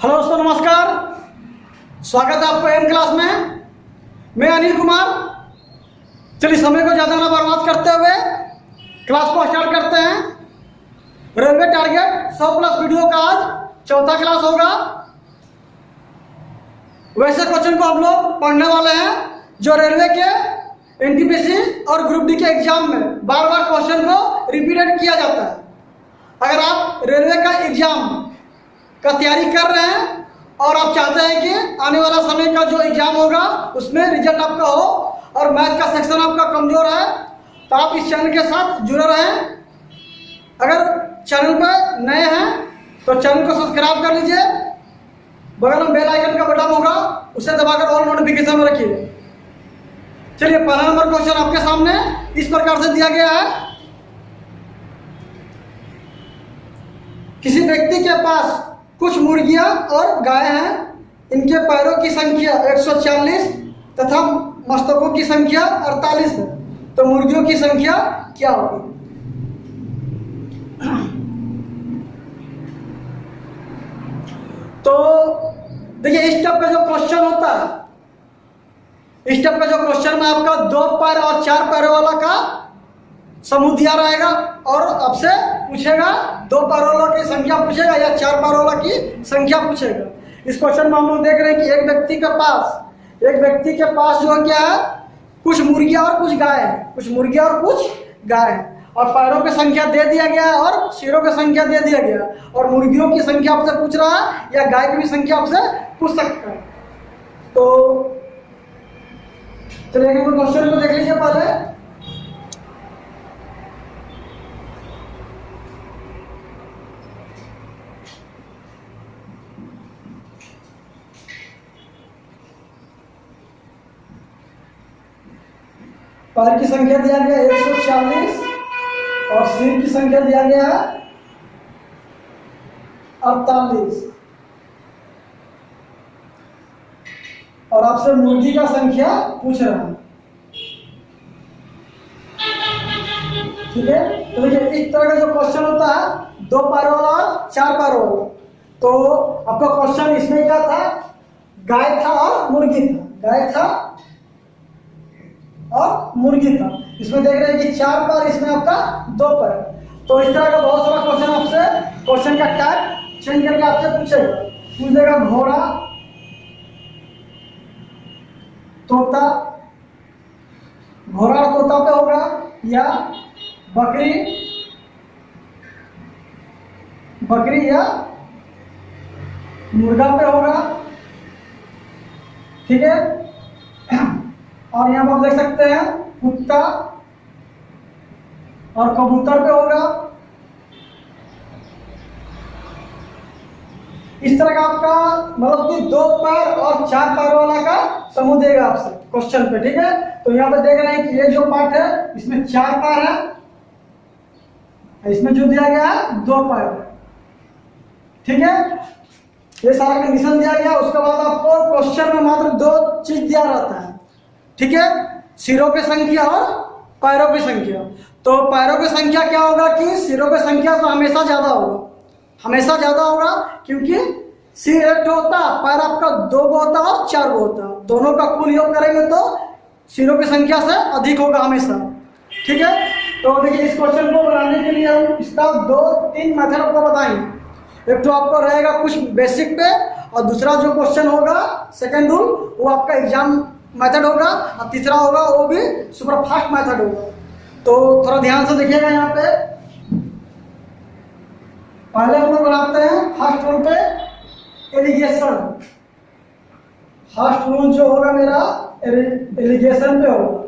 Hello दोस्तों, नमस्कार। स्वागत है आपको एम क्लास में। मैं अनिल कुमार। चलिए समय को ज़्यादा ना बर्बाद करते हुए क्लास को स्टार्ट करते हैं। रेलवे टारगेट 100+ वीडियो का आज चौथा क्लास होगा। वैसे क्वेश्चन को हम लोग पढ़ने वाले हैं जो रेलवे के एनटीपीसी और ग्रुप डी के एग्जाम में बार बार क्वेश्चन को रिपीटेड किया जाता है। अगर आप रेलवे का एग्जाम का तैयारी कर रहे हैं और आप चाहते हैं कि आने वाला समय का जो एग्जाम होगा उसमें रिजल्ट आपका हो और मैथ का सेक्शन आपका कमजोर है, तो आप इस चैनल के साथ जुड़े रहें। अगर चैनल पर नए हैं तो चैनल को सब्सक्राइब कर लीजिए। बगल में बेल आइकन का बटन होगा, उसे दबाकर ऑल नोटिफिकेशन में रखिए। चलिए, पहला नंबर क्वेश्चन आपके सामने इस प्रकार से दिया गया है। किसी व्यक्ति के पास कुछ मुर्गियां और गाय हैं। इनके पैरों की संख्या 140 तथा मस्तकों की संख्या 48 है। तो मुर्गियों की संख्या क्या होगी? तो देखिए, इस टाइप का जो क्वेश्चन होता है, इस टाइप का जो क्वेश्चन में आपका 2 पैर और 4 पैरों वाला का समूह दिया रहेगा और आपसे पूछेगा 2 पैरों वाला की संख्या पूछेगा या 4 पैरों वाला की संख्या पूछेगा। इस क्वेश्चन में हम लोग देख रहे हैं कि एक व्यक्ति के पास जो है क्या है, कुछ मुर्गियां और कुछ गाय है। कुछ मुर्गियां और कुछ गाय है और पैरों की संख्या दे दिया गया है और सिरों की संख्या दे दिया गया है। और मुर्गियों की संख्या आपसे पूछ रहा है या गाय की भी संख्या आपसे पूछ सकता है। तो चलिए क्वेश्चन को देख लीजिए पहले। पैर की संख्या दिया गया 140 और सिर की संख्या दिया गया है 48 और आपसे मुर्गी का संख्या पूछ रहा है। ठीक है, तो देखिए इस तरह का जो क्वेश्चन होता है 2 पैरों वाला और 4 पैरों वाला। तो आपका क्वेश्चन इसमें क्या था, गाय था और मुर्गी था। गाय था और मुर्गी था। इसमें देख रहे हैं कि 4 पैर, इसमें आपका 2 पैर। तो इस तरह का बहुत सारा क्वेश्चन आपसे क्वेश्चन का टाइप चेंज करके आपसे पूछेगा घोड़ा, तोता, घोड़ा तोता पे होगा या बकरी या मुर्गा पे होगा। ठीक है, और यहाँ पर आप देख सकते हैं कुत्ता और कबूतर पे होगा। इस तरह का आपका मतलब कि 2 पैर और 4 पैरों वाला का समूह देगा आपसे क्वेश्चन पे। ठीक है, तो यहाँ पे देख रहे हैं कि ये जो पार्ट है इसमें 4 पैर है, इसमें जो दिया गया है 2 पैर। ठीक है, ये सारा कंडीशन दिया गया। उसके बाद आपको क्वेश्चन में मात्र 2 चीज दिया रहता है। ठीक है, सिरों की संख्या और पैरों की संख्या। तो पैरों की संख्या क्या होगा कि सिरों की संख्या तो हमेशा ज्यादा होगा, क्योंकि सिर 1 होता, पैर आपका 2 होता और 4 होता। दोनों का कुल योग करेंगे तो सिरों की संख्या से अधिक होगा हमेशा। ठीक है, तो देखिए इस क्वेश्चन को बनाने के लिए हम इसका 2-3 मेथड आपको बताएंगे। एक तो आपको रहेगा कुछ बेसिक पे और दूसरा जो क्वेश्चन होगा सेकेंड रूल वो आपका एग्जाम मेथड होगा और तीसरा होगा वो भी सुपर फास्ट मेथड होगा। तो थोड़ा ध्यान से देखिएगा। यहाँ पे पहले हम लोग बनाते हैं फर्स्ट रूल पे एलिगेशन। फर्स्ट रूल जो होगा मेरा एलिगेशन पे होगा।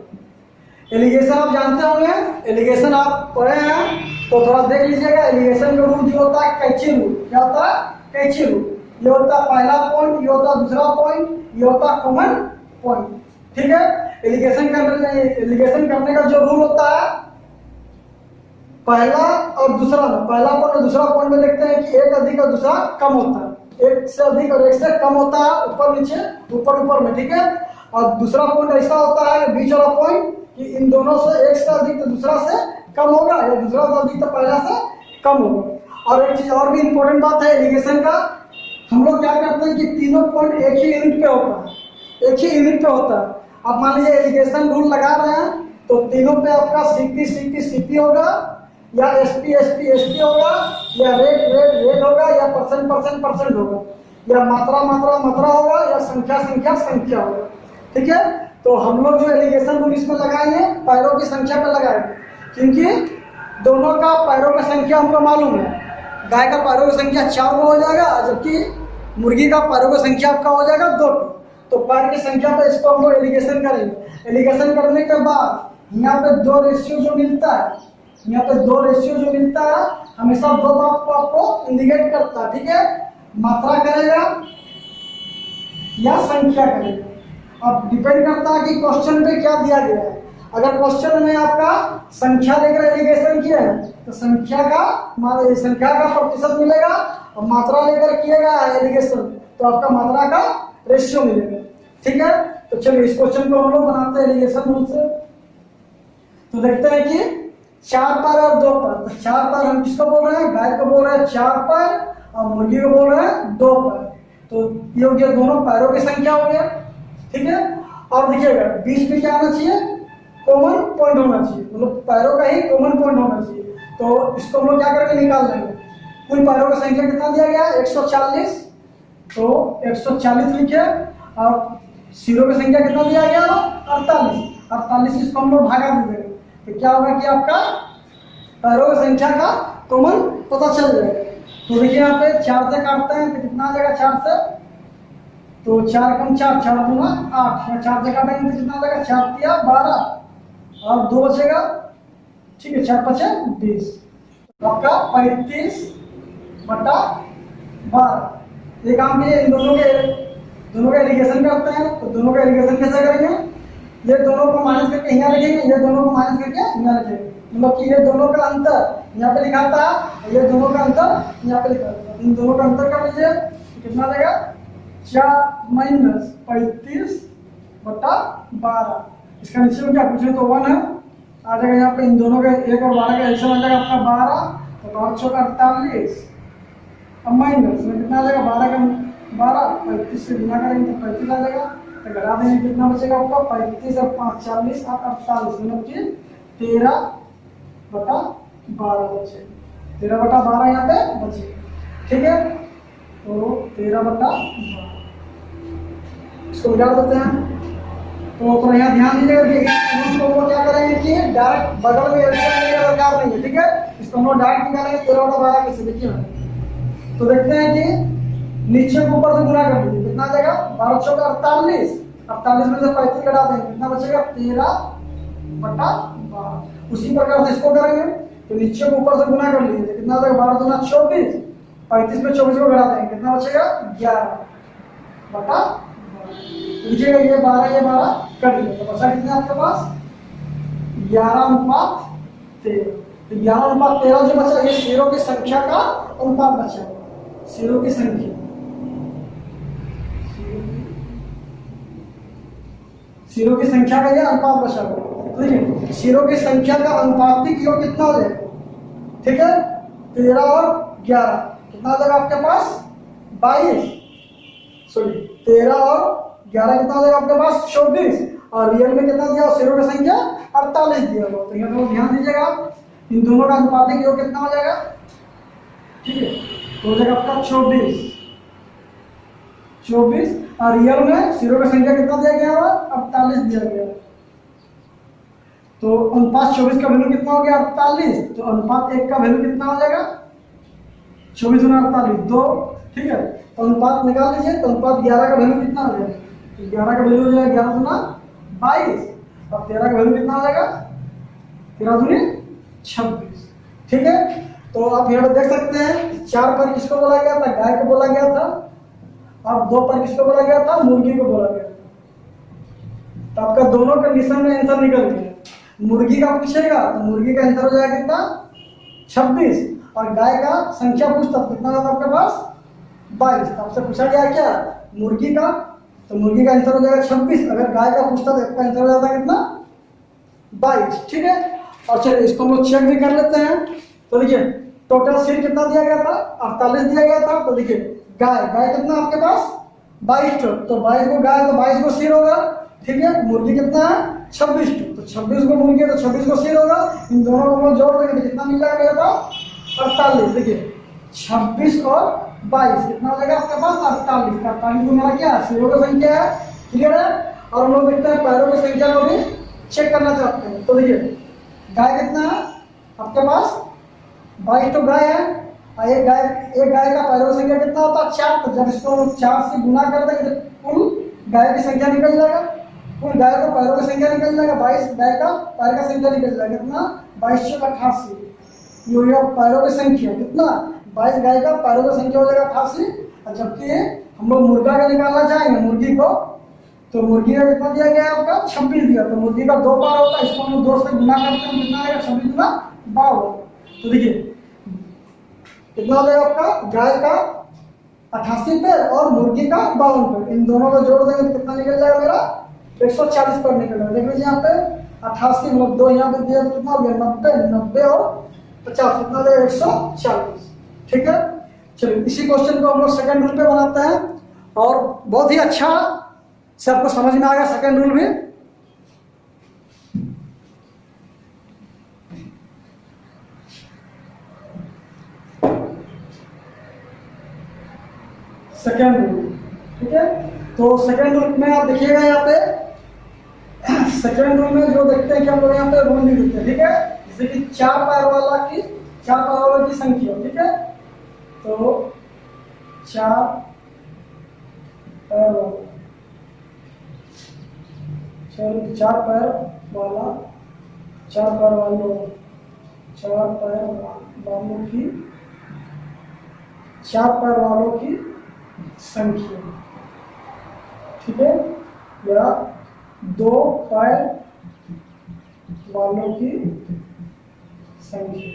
एलिगेशन आप जानते होंगे, एलिगेशन आप पढ़े हैं तो थोड़ा देख लीजिएगा। एलिगेशन का रूल जो होता है कैची रूल। क्या होता है? कैची रूल। ये होता है पहला पॉइंट, ये होता है दूसरा पॉइंट, ये होता है कॉमन पॉइंट। ठीक है, एलिगेशन करने का जो रूल होता है पहला और दूसरा में, पहला पॉइंट और दूसरा पॉइंट में देखते हैं कि एक अधिक और दूसरा कम होता है। एक से अधिक और एक से कम होता है ऊपर नीचे, ऊपर में। ठीक है, और दूसरा पॉइंट ऐसा होता है बीच वाला पॉइंट कि इन दोनों से एक से अधिक तो दूसरा से कम होगा या दूसरा से अधिक तो पहला से कम होगा। और एक चीज और भी इंपॉर्टेंट बात है एलिगेशन का हम लोग क्या करते हैं कि तीनों पॉइंट एक ही यूनिट पे होता है, एक ही यूनिट पे होता है। अब मान लीजिए एलिगेशन रूल लगा रहे हैं तो तीनों पे आपका सीपी होगा, या एसपी होगा, या रेट होगा, या परसेंट होगा, या मात्रा होगा, या संख्या होगा। ठीक है, तो हम लोग जो एलिगेशन रूल इसमें लगाएंगे पैरों की संख्या पे लगाएंगे, क्योंकि दोनों का पैरों की संख्या हमको मालूम है। गाय का पैरों की संख्या 4 हो जाएगा, जबकि मुर्गी का पैरों की संख्या आपका हो जाएगा 2। तो पैर की संख्या पे इसको हम लोग एलिगेशन करेंगे। एलिगेशन करने के बाद यहाँ पे 2 रेशियो जो मिलता है, यहाँ पे 2 रेशियो जो मिलता है हमेशा 2 बात को आपको इंडिकेट करता है। ठीक है, मात्रा करेगा या संख्या करेगा। अब डिपेंड करता है कि क्वेश्चन पे क्या दिया गया है। अगर क्वेश्चन में आपका संख्या लेकर एलिगेशन किया है तो संख्या का प्रतिशत मिलेगा, और मात्रा लेकर किएगा एलिगेशन तो आपका मात्रा का रेशियो मिलेगा। ठीक है, तो चलिए इस क्वेश्चन को हम लोग बनाते हैं एलिगेशन रूल से। तो देखते हैं कि 4 पैर और 2 पैर। तो 4 पैर हम किसको बोल रहे हैं? गाय को बोल रहे हैं 4 पैर, और मुर्गी को बोल रहे हैं 2 पैर। तो ये हो गया दोनों पैरों की संख्या हो गया। ठीक है, और देखिएगा बीच में क्या आना चाहिए? कॉमन पॉइंट होना चाहिए, मतलब पैरों का ही कॉमन पॉइंट होना चाहिए। तो इसको हम लोग क्या करके निकाल लेंगे? कुल पैरों की संख्या कितना दिया गया है? 140। तो 140 लिखे, और सिरों की संख्या कितना दिया गया? 48। 48 इसको हम लोग भागा देंगे तो क्या होगा कि आपका पैरों की संख्या का कॉमन पता चल जाएगा। तो देखिए यहाँ पे 4 से काटते हैं तो कितना आ जाएगा? 4 से तो 4 कम 4, 4 दूना 8। 4 से काटेंगे तो कितना आ जाएगा? 4 तिया 12 और 2 बचेगा। ठीक है, 4 5 20, आपका 35/12। ये काम के इन दोनों का एलिगेशन करते हैं। तो दोनों का एलिगेशन कैसे करेंगे? ये दोनों को माइनस करके यहाँ लिखेंगे, ये दोनों को माइनस करके यहाँ लिखेंगे, मतलब कि ये दोनों का अंतर यहाँ पे लिखा था, ये दोनों का अंतर यहाँ पे लिखा था। इन दोनों का अंतर कर लीजिए, कितना आ जाएगा? 4 माइनस 35/12। इसका नीचे में क्या पूछे तो 1 है, आ जाएगा यहाँ पे। इन दोनों के 1 और 12 का एडिशन आ जाएगा आपका 12, तो 12 चौक 48। अब माइनस में कितना आ जाएगा? 12 का 12, 35 से गुना करेंगे तो 35 आ जाएगा। तो घटा देंगे, कितना बचेगा आपका? 35 और 5 40 और 48, मतलब कि 13/12 बचे। 13/12 यहाँ पे बचे। ठीक है, तो 13/12 इसको मिटा देते हैं। तो यहाँ ध्यान दीजिएगा कि वो क्या करेंगे कि डायरेक्ट बगल में एडिशन लेने का दरकार नहीं है। ठीक है, इसको हम लोग डायरेक्ट निकालेंगे 13/12 कैसे, देखिए। तो देखते हैं कि नीचे को ऊपर से गुना कर दीजिए, कितना आ जाएगा? 12 चौक 48, 48 में से 35 घटा देंगे, कितना बचेगा? 13/12। उसी प्रकार से इसको करेंगे तो नीचे को ऊपर से गुना कर लीजिए, कितना आ जाएगा? 12 दूना 24, 35 में 24 को घटा देंगे, कितना बचेगा? 11/12। लीजिएगा ये 12 कर लीजिए, तो बचा कितना आपके पास? 11/13। तो 11/13 जो बचा ये सिरों की संख्या का अनुपात बचा। सिरों की संख्या, सिरों की संख्या का ये अनुपात बचा हुआ। तो देखिए सिरों की संख्या का अनुपातिक योग कितना हो जाएगा? ठीक है, 13 और 11 कितना आ जाएगा आपके पास? 22। सॉरी 13 और 11 कितना हो जाएगा आपके पास? 24। और रियल में कितना दिया? सिरों की संख्या 48 दिया हुआ। तो यहाँ तो ध्यान दीजिएगा, इन दोनों का अनुपातिक योग कितना हो जाएगा? ठीक है, तो हो जाएगा आपका 24 और रियल में सिरों की संख्या कितना दिया गया हुआ? 48 दिया गया। तो अनुपात 24 का वैल्यू कितना हो गया? 48। तो अनुपात 1 का वैल्यू कितना हो जाएगा? 24 गुना 48 2। ठीक है, तो अनुपात निकाल लीजिए। तो अनुपात 11 का वैल्यू कितना हो जाएगा? 11 का वैल्यू हो जाएगा 11 गुना 22, और 13 का वैल्यू कितना हो जाएगा? 13 दूनी 26। ठीक है, तो आप यहाँ पर देख सकते हैं 4 पर किसको बोला गया था? गाय को बोला गया था। और 2 पर किसको बोला गया था? मुर्गी को बोला गया था। तो आपका दोनों कंडीशन में आंसर निकल गया। मुर्गी का पूछेगा तो मुर्गी का आंसर हो जाएगा कितना? 26। और गाय का संख्या पूछता तो कितना था आपके पास? 22। तो आपसे पूछा गया क्या? मुर्गी का, तो मुर्गी का आंसर हो जाएगा 26। अगर गाय का पूछता तो इसका आंसर हो जाता कितना? 22। ठीक है, और चलिए इसको हम लोग चेक भी कर लेते हैं। तो देखिए टोटल सीट कितना दिया गया था? 48 दिया गया था। तो देखिए गाय, गाय कितना आपके पास 22 टो, तो 22 को गाय तो 22 को सिर होगा, ठीक है। मुर्गी कितना है 26 टो, तो 26 को मुर्गी है तो 26 को सिर होगा। इन दोनों को हम जोड़ देंगे तो कितना मिल जाएगा मेरे पास 48। देखिए 26 और 22 कितना हो जाएगा आपके पास 48। 48 को मेरा क्या सिरों की संख्या है, क्लियर है। और हम लोग देखते हैं पैरों की संख्या को भी चेक करना चाहते हैं। तो देखिए गाय कितना है आपके पास 22 तो गाय है, और एक गाय का पैरों की संख्या कितना होता है 4। तो जब इसको 4 से गुना कर देंगे तो कुल गाय की संख्या निकल जाएगा, कुल गाय का पैरों की संख्या निकल जाएगा। 22 गाय का पैर का संख्या निकल जाएगा कितना 22 × 88। ये हो गया पैरों की संख्या कितना 22 गाय का पैरों की संख्या हो जाएगा 88। और जबकि हम लोग मुर्गा का निकालना चाहेंगे मुर्गी को, तो मुर्गी का कितना दिया गया आपका 26 दिया, तो मुर्गी का 2 बार होता है, इसको हम लोग 2 से गुना करते हैं कितना आएगा 26 गुना 52। तो देखिए कितना हो जाएगा आपका गाय का 88 पैर और मुर्गी का 52 पैर, इन दोनों को जोड़ देंगे तो कितना निकल जाएगा मेरा 140 पैर निकल जाएगा। देख लीजिए यहाँ पे 88 मतलब 2 यहाँ पे दिया तो कितना हो गया 90 और 50 कितना हो जाएगा 140, ठीक है। चलिए इसी क्वेश्चन को हम लोग सेकंड रूल पे बनाते हैं, और बहुत ही अच्छा सबको समझ में आ गया सेकंड रूल भी। सेकंड रूल, ठीक है। तो सेकंड रूल में आप देखिएगा यहाँ पे सेकंड रूल में जो देखते हैं कि हम लोग यहाँ पे रूल नहीं लिखते, ठीक है। जैसे कि 4 पैर वाला की संख्या, ठीक है। तो 4 पैर वाला, चलो 4 पैर वाला 4 पैर वालों 4 पैर वालों की 4 पैर वालों की संख्या, ठीक है, या 2 पैर वालों की संख्या।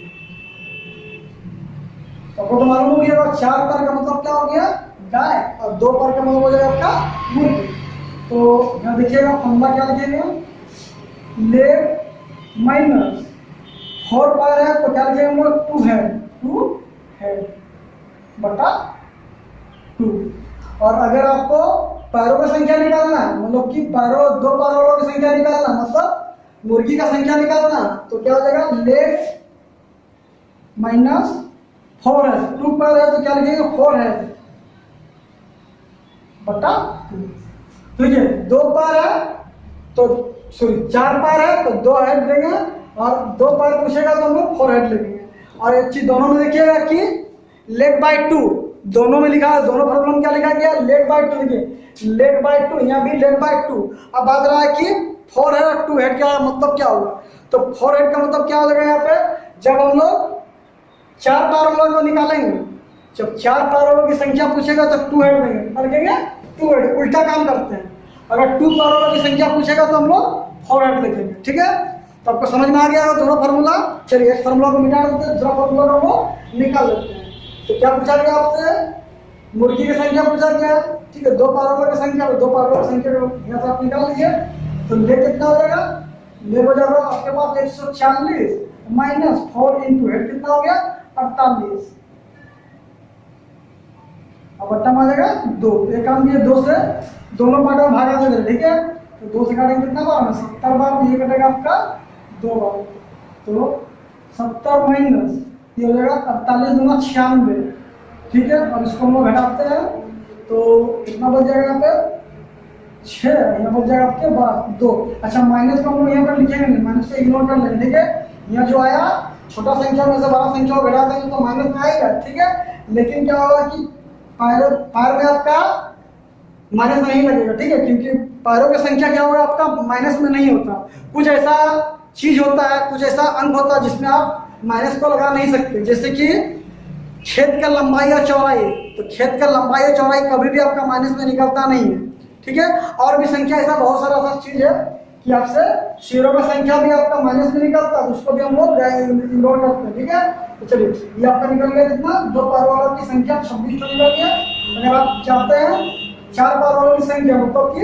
तो आपको तो मालूम हो गया 4 पैर का मतलब क्या हो गया गाय, और 2 पैर का मतलब हो जाएगा आपका मुर्गी। तो यहाँ देखिएगा फॉर्मूला क्या लिखेंगे, लेग माइनस 4 पैर है तो क्या लिखेंगे हम लोग 2 हेड बटा 2। और अगर आपको पैरों की संख्या निकालना है, मतलब कि 2 पैर वालों की संख्या निकालना, मतलब मुर्गी का संख्या निकालना, तो क्या हो जाएगा लेग माइनस 4 है, 2 पैर है तो क्या लिखेंगे 4 हेड बटा 2। ठीक है 2 पैर है तो सॉरी 4 पैर है तो 2 हेड देंगे, और 2 पैर पूछेगा तो हम लोग 4 हेड लेंगे। और एक चीज दोनों में देखिएगा कि लेग बाय 2 दोनों में लिखा है, दोनों प्रॉब्लम क्या लिखा गया लेग बाय 2 लिखिए, लेग बाय 2 यहाँ भी लेग बाय 2। अब बात रहा है कि 4 हेड और 2 हेड का मतलब क्या होगा, तो 4 हेड का मतलब क्या हो जाएगा यहाँ पे, जब हम लोग 4 पैर वालों को निकालेंगे, जब 4 पैर वालों की संख्या पूछेगा तो 2 हेड देंगे, और लिखेंगे 2 हेड, उल्टा काम करते हैं। अगर 2 पैर वालों की संख्या पूछेगा तो हम लोग 4 हेड लिखेंगे, ठीक है। तो आपको समझ में आ गया होगा दोनों फार्मूला। चलिए एक फार्मूला को मिटा देते हैं, दूसरा फार्मूला को हम लोग निकाल लेते हैं। तो क्या पूछा गया आपसे, मुर्गी की संख्या पूछा गया, ठीक है, 2 पैर वालों की संख्या, 2 पैर वालों की संख्या को यहाँ से आप निकाल लीजिए, तो ले कितना हो जाएगा, ले हो जाएगा आपके पास 140 माइनस 4 इंटू हेड कितना हो गया 48, अब बट्टा में आ जाएगा 2। एक काम किए 2 से दोनों पार्ट में भागा दे, ठीक है, तो 2 से काटेंगे कितना बार में 70 बार में, ये कटेगा आपका 2 बार, तो 70 माइनस ये हो जाएगा 48 दूना 96, ठीक है। और इसको हम लोग घटाते हैं तो कितना बच जाएगा यहाँ पे 6, यहाँ बच जाएगा आपके बाद 2। अच्छा माइनस को हम लोग यहाँ पर लिखेंगे नहीं, माइनस को इग्नोर कर लेंगे, ठीक है। यहाँ जो आया छोटा संख्या में से बड़ा संख्या को घटा देंगे तो माइनस में आएगा, ठीक है। लेकिन क्या होगा कि पैर में आपका माइनस नहीं लगेगा, ठीक है, क्योंकि पैरों की संख्या क्या होगा आपका माइनस में नहीं होता। कुछ ऐसा चीज होता है, कुछ ऐसा अंक होता है जिसमें आप माइनस को लगा नहीं सकते, जैसे कि खेत का लंबाई और चौड़ाई, तो खेत का लंबाई और चौड़ाई कभी भी आपका माइनस में निकलता नहीं है, ठीक है। और भी संख्या ऐसा बहुत सारा ऐसा चीज है कि आपसे शेयरों का संख्या भी आपका माइनस में निकलता है, तो उसको भी हम लोग इग्नोर करते हैं, ठीक है। तो चलिए ये आपका निकल गया कितना, 2 पैर वालों की संख्या 26 तो निकल गया। अगर आप चाहते हैं 4 पैर वालों की संख्या, मतलब कि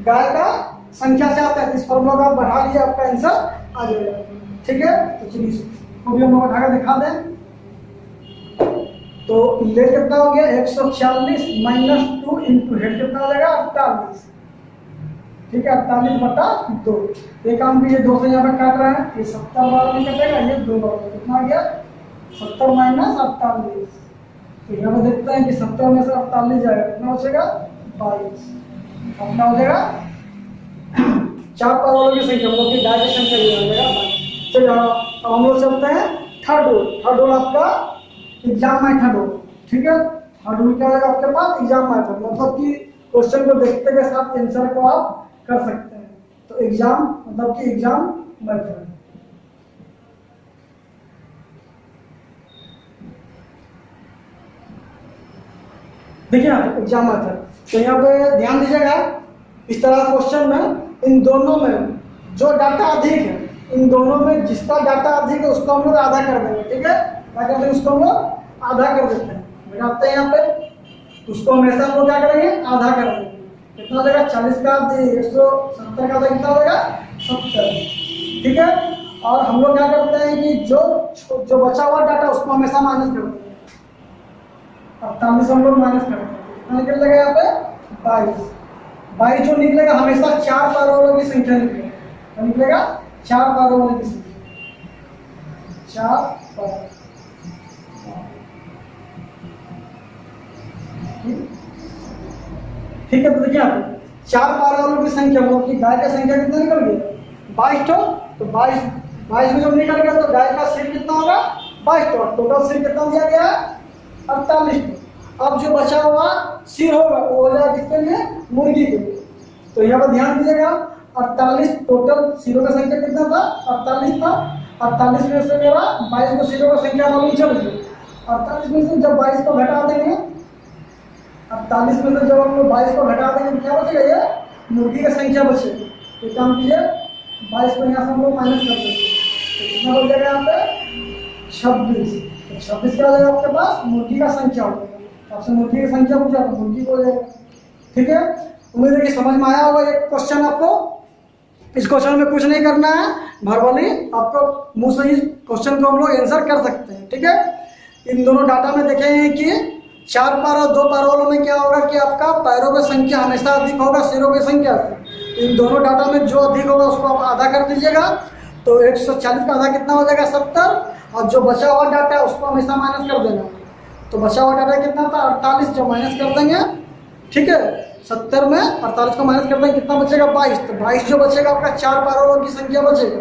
गाय का संख्या से आता है, इस फॉर्मूला को आप बढ़ा लिए आपका आंसर आ जाएगा, ठीक है। तो चलिए वो भी हम लोग उठाकर दिखा दें। तो ले कितना हो गया 140 माइनस 2 इंटू हेड कितना हो जाएगा 48। ठीक है 48/2। ये काम भी ये 2 से यहाँ पे काट रहा है, ये 70 बार में कटेगा, ये 2 बार में कितना आ गया 70 माइनस 48। तो यहाँ पे देखते हैं कि 70 में से 48 जाएगा, कितना बचेगा 22। कितना हो जाएगा 4 पावर वालों की संख्या मतलब कि डायरेक्ट संख्या ये हो जाएगा 22। चलिए अब हम लोग चलते हैं थर्ड रूल आपका एग्जाम मेथड हो। ठीक है थर्ड रूल क्या होगा आपके पास एग्जाम मेथड, मतलब कि क्वेश्चन को देखते के साथ आंसर को आप कर सकते हैं। तो एग्जाम मतलब कि एग्जाम मेथड देखिए एग्जाम मेथड। तो यहाँ पे ध्यान दीजिएगा, इस तरह क्वेश्चन में इन दोनों में जो डाटा अधिक है, इन दोनों में जिसका डाटा अधिक है उसको हम लोग आधा कर देंगे। ठीक है क्या करते हैं उसको हम लोग आधा कर देते हैं, बैठाते हैं यहाँ पे, उसको हमेशा हम लोग क्या करेंगे आधा कर देंगे। कितना हो जाएगा 40 का 170 का आधा कितना हो जाएगा 70। ठीक है और हम लोग क्या करते हैं कि जो बचा हुआ डाटा उसको हमेशा माइनस कर देंगे। 48 हम लोग माइनस कर देंगे, कितना निकलेगा यहाँ पे 22। 22 जो निकलेगा हमेशा 4 पावर वालों की संख्या निकलेगा, निकलेगा 4 पावर वालों की संख्या 4 पावर। ठीक है तो देखिए यहाँ पे 4 पावर वालों की संख्या मतलब कि गाय का संख्या कितना निकल गया 22 तो 22 में जब निकल गया तो गाय का सिर कितना होगा 22। टोटल सिर कितना दिया गया है 48। अब जो बचा हुआ सिर होगा वो हो जाएगा किसके लिए मुर्गी के लिए। तो यहाँ पर ध्यान दीजिएगा 48 टोटल सिरों का संख्या कितना था 48 था। 48 में से मेरा 22 को सिरों का संख्या मालूम चल गई। 48 में से जब 22 को घटा देंगे 48 में से जब हम लोग 22 को घटा देंगे तो क्या बचेगा ये मुर्गी की संख्या बचेगी। तो काम कीजिए 22 को यहाँ से हम लोग माइनस कर देंगे तो कितना बच जाएगा यहाँ पे 26। तो 26 क्या हो जाएगा आपके पास मुर्गी का संख्या हो जाएगा। आपसे मुर्गी की संख्या पूछा तो मुर्गी को हो जाएगा। ठीक है उम्मीद है कि समझ में आया होगा ये क्वेश्चन आपको। इस क्वेश्चन में कुछ नहीं करना है, वर्बली आपको मुंह से ही क्वेश्चन को हम लोग आंसर कर सकते हैं। ठीक है इन दोनों डाटा में देखेंगे कि 4 पैर और 2 पैर वालों में क्या होगा कि आपका पैरों की संख्या हमेशा अधिक होगा सिरों की संख्या से। इन दोनों डाटा में जो अधिक होगा उसको आप आधा कर दीजिएगा तो 140 का आधा कितना हो जाएगा 70 और जो बचा हुआ डाटा है उसको हमेशा माइनस कर देना। तो बचा हुआ डाटा कितना था 48 जो माइनस कर देंगे। ठीक है 70 में 48 को माइनस कर देंगे कितना बचेगा 22। तो 22 जो बचेगा आपका 4 पैर वालों की संख्या बचेगा।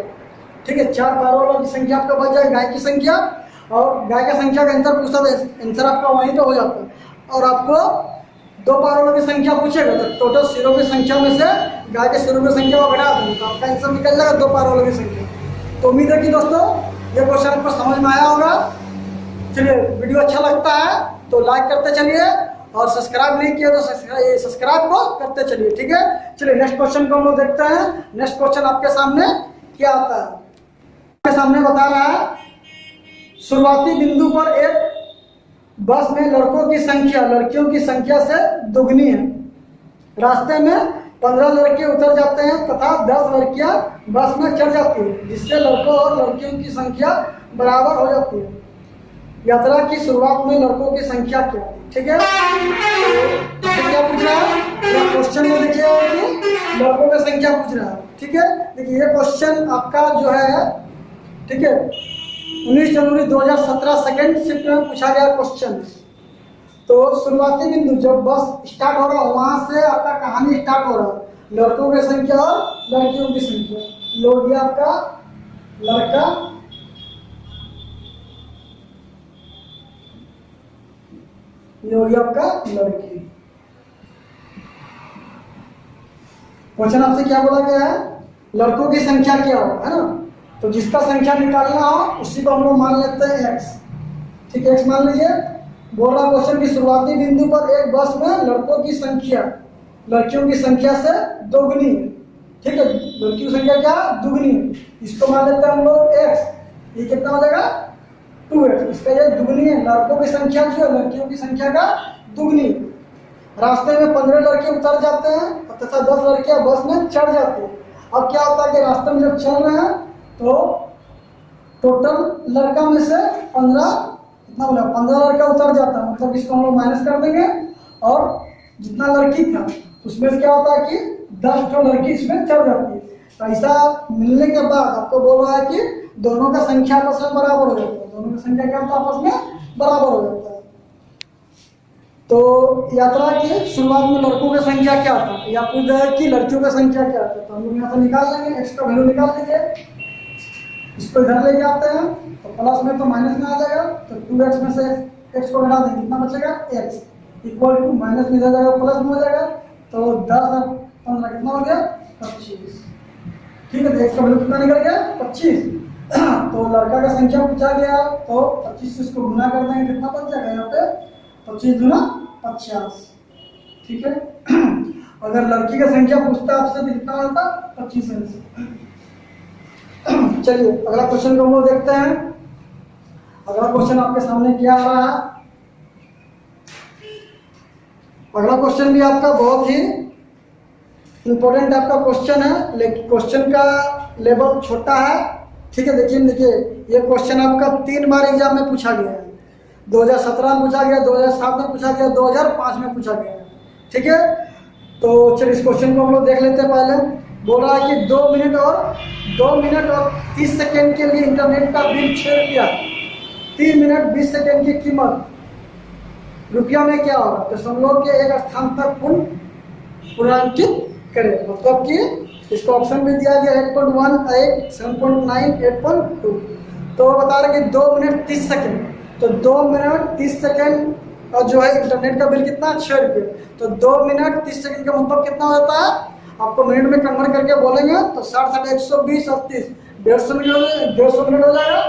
ठीक है 4 पैर वालों की संख्या आपका बच जाएगा गाय की संख्या और गाय का संख्या का आंसर पूछता था आंसर आपका वहीं तो हो जाता है। और आपको 2 पैर वालों की संख्या पूछेगा तो टोटल सिरों की संख्या में से गाय के सिरों की संख्या को घटा देंगे तो आपका आंसर निकल जाएगा 2 पैर वालों की संख्या। तो उम्मीद है कि दोस्तों ये क्वेश्चन आपको समझ में आया होगा। चलिए वीडियो अच्छा लगता है तो लाइक करते चलिए और सब्सक्राइब नहीं किया तो सब्सक्राइब को करते चलिए। ठीक है चलिए नेक्स्ट क्वेश्चन को हम लोग देखते हैं। नेक्स्ट क्वेश्चन आपके सामने क्या आता है, आपके सामने बता रहा है शुरुआती बिंदु पर एक बस में लड़कों की संख्या लड़कियों की संख्या से दुगनी है। रास्ते में 15 लड़के उतर जाते हैं तथा 10 लड़कियां बस में चढ़ जाती है जिससे लड़कों और लड़कियों की संख्या बराबर हो जाती है। यात्रा की शुरुआत में लड़कों की संख्या क्या है। ठीक है तो क्या पूछ रहा है क्वेश्चन में देखिए कि लड़कों की संख्या पूछ रहा है। ठीक है देखिए ये क्वेश्चन आपका जो है ठीक है 19 जनवरी 2017 सेकेंड शिफ्ट में पूछा गया क्वेश्चन। तो शुरुआती बिंदु जब बस स्टार्ट हो रहा वहां से आपका कहानी स्टार्ट हो रहा लड़कों की संख्या और लड़कियों की संख्या। लोग गया आपका लड़का ये हो गया आपका लड़की। क्वेश्चन आपसे क्या बोला गया है लड़कों की संख्या क्या हो है ना। तो जिसका संख्या निकालना हो उसी को हम लोग मान लेते हैं x। ठीक है x मान लीजिए। बोल रहा क्वेश्चन की शुरुआती बिंदु पर एक बस में लड़कों की संख्या लड़कियों की संख्या से दोगुनी है। ठीक है लड़कियों की संख्या क्या दुगनी है, इसको मान लेते हैं हम लोग x। ये कितना हो जाएगा 2x। इसका ये दुगनी है लड़कों की संख्या जो है लड़कियों की संख्या का दुगनी। रास्ते में 15 लड़के उतर जाते हैं तथा 10 लड़कियां बस में चढ़ जाती है। अब क्या होता है कि रास्ते में जब चल रहे हैं तो टोटल लड़का में से 15 कितना बोला 15 लड़का उतर जाता है, मतलब इसको हम लोग माइनस कर देंगे और जितना लड़की था उसमें से क्या होता है कि 10 जो लड़की इसमें चढ़ जाती है। तो ऐसा मिलने के बाद आपको बोल रहा है कि दोनों का संख्या आपस में बराबर हो जाता है, दोनों का संख्या क्या होता है आपस में बराबर हो जाता है। तो यात्रा की शुरुआत में लड़कों की संख्या क्या था या पूछ रहा है कि लड़कियों की संख्या क्या था, तो हम लोग यहाँ से निकाल लेंगे, एक्स का वैल्यू निकाल लीजिए, इसको इधर लेके आते हैं तो प्लस में तो माइनस में आ जाएगा, तो 2x में से x को घटा देंगे, कितना बचेगा x इक्वल टू माइनस में इधर जाएगा प्लस में हो जाएगा, तो 10 और 15 कितना हो गया 25। ठीक है, तो x का वैल्यू कितना निकल गया 25। तो लड़का का संख्या पूछा गया तो 25 से इसको गुना कर देंगे, कितना बच जाएगा यहाँ पे 25 गुना 50। ठीक है, अगर लड़की का संख्या पूछता आपसे तो कितना होता 25 से। चलिए अगला क्वेश्चन को हम लोग देखते हैं। अगला क्वेश्चन आपके सामने क्या आ रहा है। अगला क्वेश्चन भी आपका बहुत ही इंपॉर्टेंट आपका क्वेश्चन है, लेकिन क्वेश्चन का लेवल छोटा है। ठीक है, देखिए ये क्वेश्चन आपका 3 बार एग्जाम में पूछा गया है, 2017 में पूछा गया, 2007 में पूछा गया, 2005 में पूछा गया है। ठीक है, तो चलिए इस क्वेश्चन को हम लोग देख लेते हैं। पहले बोल रहा है कि 2 मिनट और 30 सेकेंड के लिए इंटरनेट का बिल 6 रुपया, 3 मिनट 20 सेकेंड की कीमत रुपया में क्या होगा, दशमलव के एक स्थान तक पूर्णांकित करें। मतलब कि इसको ऑप्शन में दिया गया 8.1, 8, 7.9, 8.2। तो बता रहे कि 2 मिनट 30 सेकेंड, तो 2 मिनट 30 सेकेंड और जो है इंटरनेट का बिल कितना 6 रुपये। तो 2 मिनट 30 सेकेंड का मतलब कितना होता है, आपको मिनट में कन्वर्ट करके बोलेंगे तो 60, 60, 120 और 30, 150 मिनट हो जाएगा।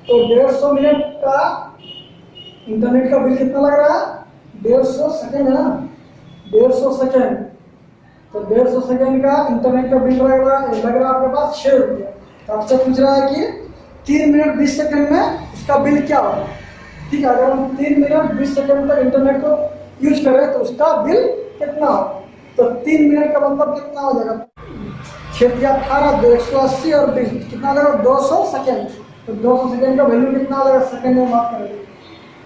तो 150 मिनट का इंटरनेट का बिल कितना लग रहा है 150 सेकेंड है ना, 150 सेकेंड। तो 150 सेकेंड का इंटरनेट का बिल लग रहा है आपके पास 6 रुपया। तो आपसे पूछ रहा है कि 3 मिनट 20 सेकेंड में उसका बिल क्या होगा। ठीक है, अगर हम 3 मिनट 20 सेकेंड तक इंटरनेट को यूज करें तो उसका बिल कितना होगा। तो 3 मिनट का मतलब कितना हो जाएगा 6 या 18, 180 और 20 कितना लगा 200 सेकेंड। तो 200 सेकेंड का वैल्यू कितना लगेगा सेकेंड में बात करेंगे,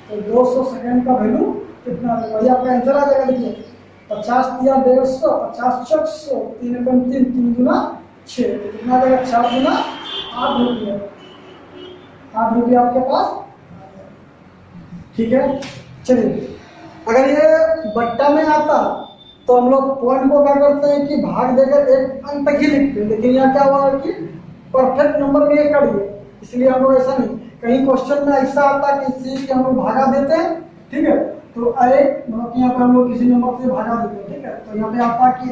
तो 200 सेकेंड का वैल्यू कितना लगेगा, ये आपका आंसर आ जाएगा। देखिए 50 या 150, 50 चौक 100, 3 गुना 3, 3 गुना 6, कितना आ जाएगा 4 गुना 8 रुपया, 8 रुपया आपके पास। ठीक है, चलिए अगर ये बट्टा में आता तो हम लोग पॉइंट को क्या करते हैं कि भाग देकर एक अंक तक ही लिखते हैं, लेकिन यहाँ क्या हुआ कि परफेक्ट नंबर में ये कट गए, इसलिए हम लोग ऐसा नहीं, कहीं क्वेश्चन में ऐसा आता है कि इसी के हम लोग भागा देते हैं। ठीक है, तो 8 मतलब यहाँ पे हम लोग किसी नंबर से भागा देते हैं। ठीक है, तो यहाँ पे आता है कि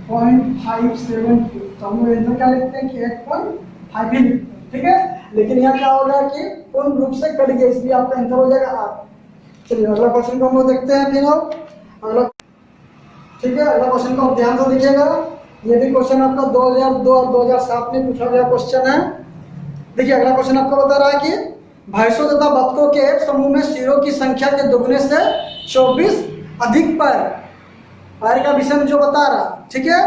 8.572, तो हम लोग इधर क्या लिखते हैं कि 8.5 ही लिखते हैं। ठीक है, लेकिन यहाँ क्या होगा कि पूर्ण रूप से कट गया, इसलिए आपका आंसर हो जाएगा 8। चलिए अगला क्वेश्चन को हम लोग देखते हैं। फिर अगला, ठीक है, अगला क्वेश्चन को आप ध्यान से देखिएगा। ये भी क्वेश्चन आपका 2002 और 2007 में पूछा गया क्वेश्चन है। देखिए अगला क्वेश्चन आपको बता रहा है कि भैंसों तथा बत्तखों के एक समूह में सिरों की संख्या के दोगुने से 24 अधिक पैर का विषय जो बता रहा है। ठीक है,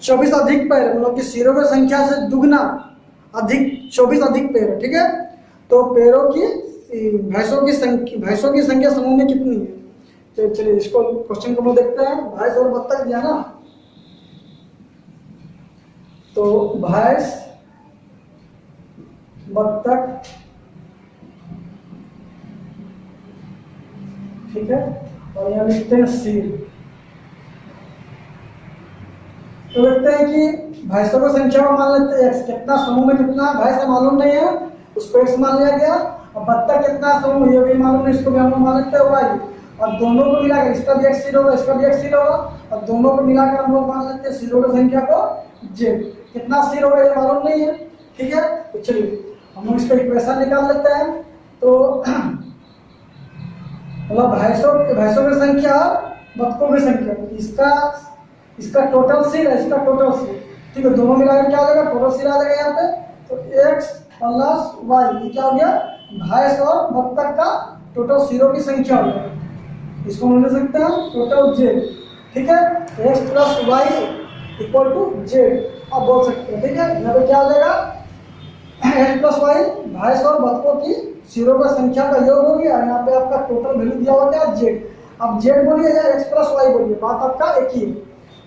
24 अधिक पैर मतलब कि सिरों की संख्या से दुगना अधिक 24 अधिक पैर है। ठीक है, तो पैरों की भैंसों की संख्या समूह में कितनी है। तो चलिए इसको क्वेश्चन को देखते हैं। भैंस और बत्तख दिया ना, तो भैंस बत्तख, ठीक है, और यहाँ लिखते हैं सिर। तो देखते हैं कि भैंसों की संख्या को मान लेते हैं x, कितना समूह में कितना भैंस है मालूम नहीं है, उसको x मान लिया गया। और बत्तख कितना समूह ये भी मालूम नहीं, इसको भी हम लोग मान लेते हैं y। और दोनों को मिलाकर इसका भी x सिर होगा, इसका भी x सिर होगा, और दोनों को मिलाकर हम लोग मान लेते हैं सिरों की संख्या को z। कितना सिर होगा ये मालूम नहीं है। ठीक है, तो चलिए हम लोग इसका इक्वेशन निकाल लेते हैं। तो मतलब भैंसों की संख्या बत्तखों की संख्या, इसका टोटल सिर है, इसका टोटल सिर। ठीक है, दोनों मिलाकर क्या आ जाएगा टोटल सिर आ जाएगा यहाँ पे। तो x प्लस y ये क्या हो गया भैंस और बत्तख का टोटल सिरों की संख्या हो गया, इसको हम ले सकते हैं टोटल z। ठीक है, x plus y equal to z आप बोल सकते हैं। ठीक है, यहाँ पे क्या आ जाएगा x प्लस y भैंस और बत्तखों की जीरो का संख्या का योग हो गया। यहाँ पे आपका टोटल वैल्यू दिया हुआ क्या, जेड। अब जेड बोलिए या एक्स प्लस वाई बोलिए, बात आपका एक ही है।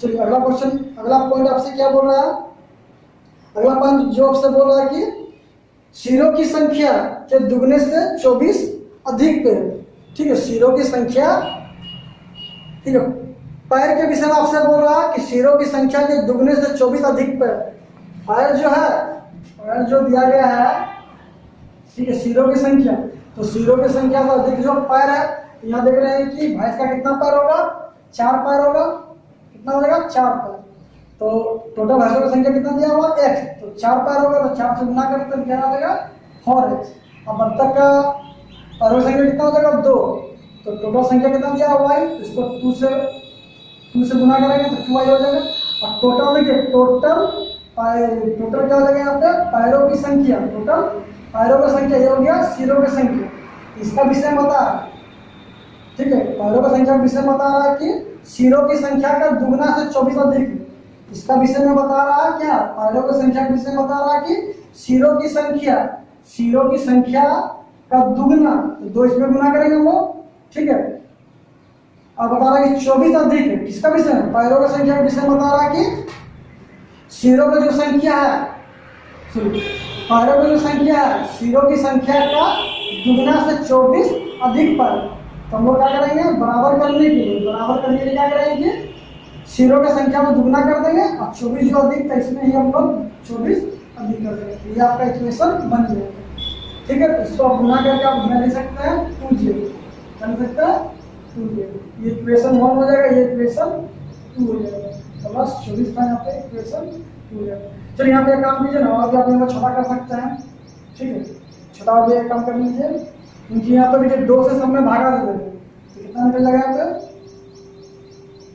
चलिए अगला क्वेश्चन, अगला पॉइंट आपसे क्या बोल रहा है, अगला पॉइंट जो आपसे बोल रहा है कि जीरो की संख्या के दुगने से 24 अधिक पैर। ठीक है, जीरो की संख्या, ठीक है, पैर के विषय में आपसे बोल रहा है कि जीरो की संख्या के दुगने से 24 अधिक पैर। पैर जो है, पैर जो दिया गया है, ठीक है, जीरो की संख्या, तो जीरो की संख्या से अधिक जो पैर है, यहाँ देख रहे हैं कि भैंस का कितना पैर होगा, 4 पैर होगा। कितना हो जाएगा, 4 पैर। तो टोटल भैंसों की संख्या कितना दिया हुआ, x, तो 4 पैर होगा, तो 4 से गुना करें तो क्या आ जाएगा 4x। अब बत्तख का पैरों की संख्या कितना हो जाएगा, 2, तो टोटल संख्या कितना दिया हुआ y, इसको 2 से गुना करेंगे तो 2y हो जाएगा। और टोटल देखिए, टोटल क्या हो जाएगा यहाँ पे, पैरों की संख्या, टोटल पैरों की संख्या ये हो गया जीरो की संख्या, इसका विषय बता रहा है। ठीक है, पैरों की संख्या का विषय बता रहा है कि जीरो की संख्या का दुगना से 24 अधिक। इसका विषय में बता रहा है क्या, पैरों की संख्या का विषय बता रहा है कि जीरो की संख्या का दुगना, तो 2 इसमें गुना करेंगे हम लोग। ठीक है, अब बता रहा है कि 24 अधिक है, किसका विषय है, पैरों की संख्या का विषय बता रहा है कि जीरो की जो संख्या है, पैरों की जो संख्या है, जीरो की संख्या का दुगना से 24 अधिक पैर। तो हम लोग क्या करेंगे, बराबर करने के लिए क्या करेंगे, जीरो की संख्या में दुगना कर देंगे और 24 जो अधिक था इसमें ही हम लोग 24 अधिक कर देंगे। ये आपका इक्वेशन बन जाएगा। ठीक है, तो इसको आप गुना करके आप गुना ले सकते हैं 2j, बन सकता है 2j। ये इक्वेशन 1 हो जाएगा, ये इक्वेशन 2 हो जाएगा, प्लस 24 था यहाँ पे, इक्वेशन 2 हो जाएगा। चलिए यहाँ पे एक काम कीजिए ना, और भी आप यहाँ छोटा कर सकते हैं। ठीक है, छोटा भी एक काम कर लीजिए, क्योंकि यहाँ पे देखिए 2 से सब में भागा दे देंगे, तो कितना निकल जाएगा यहाँ पे,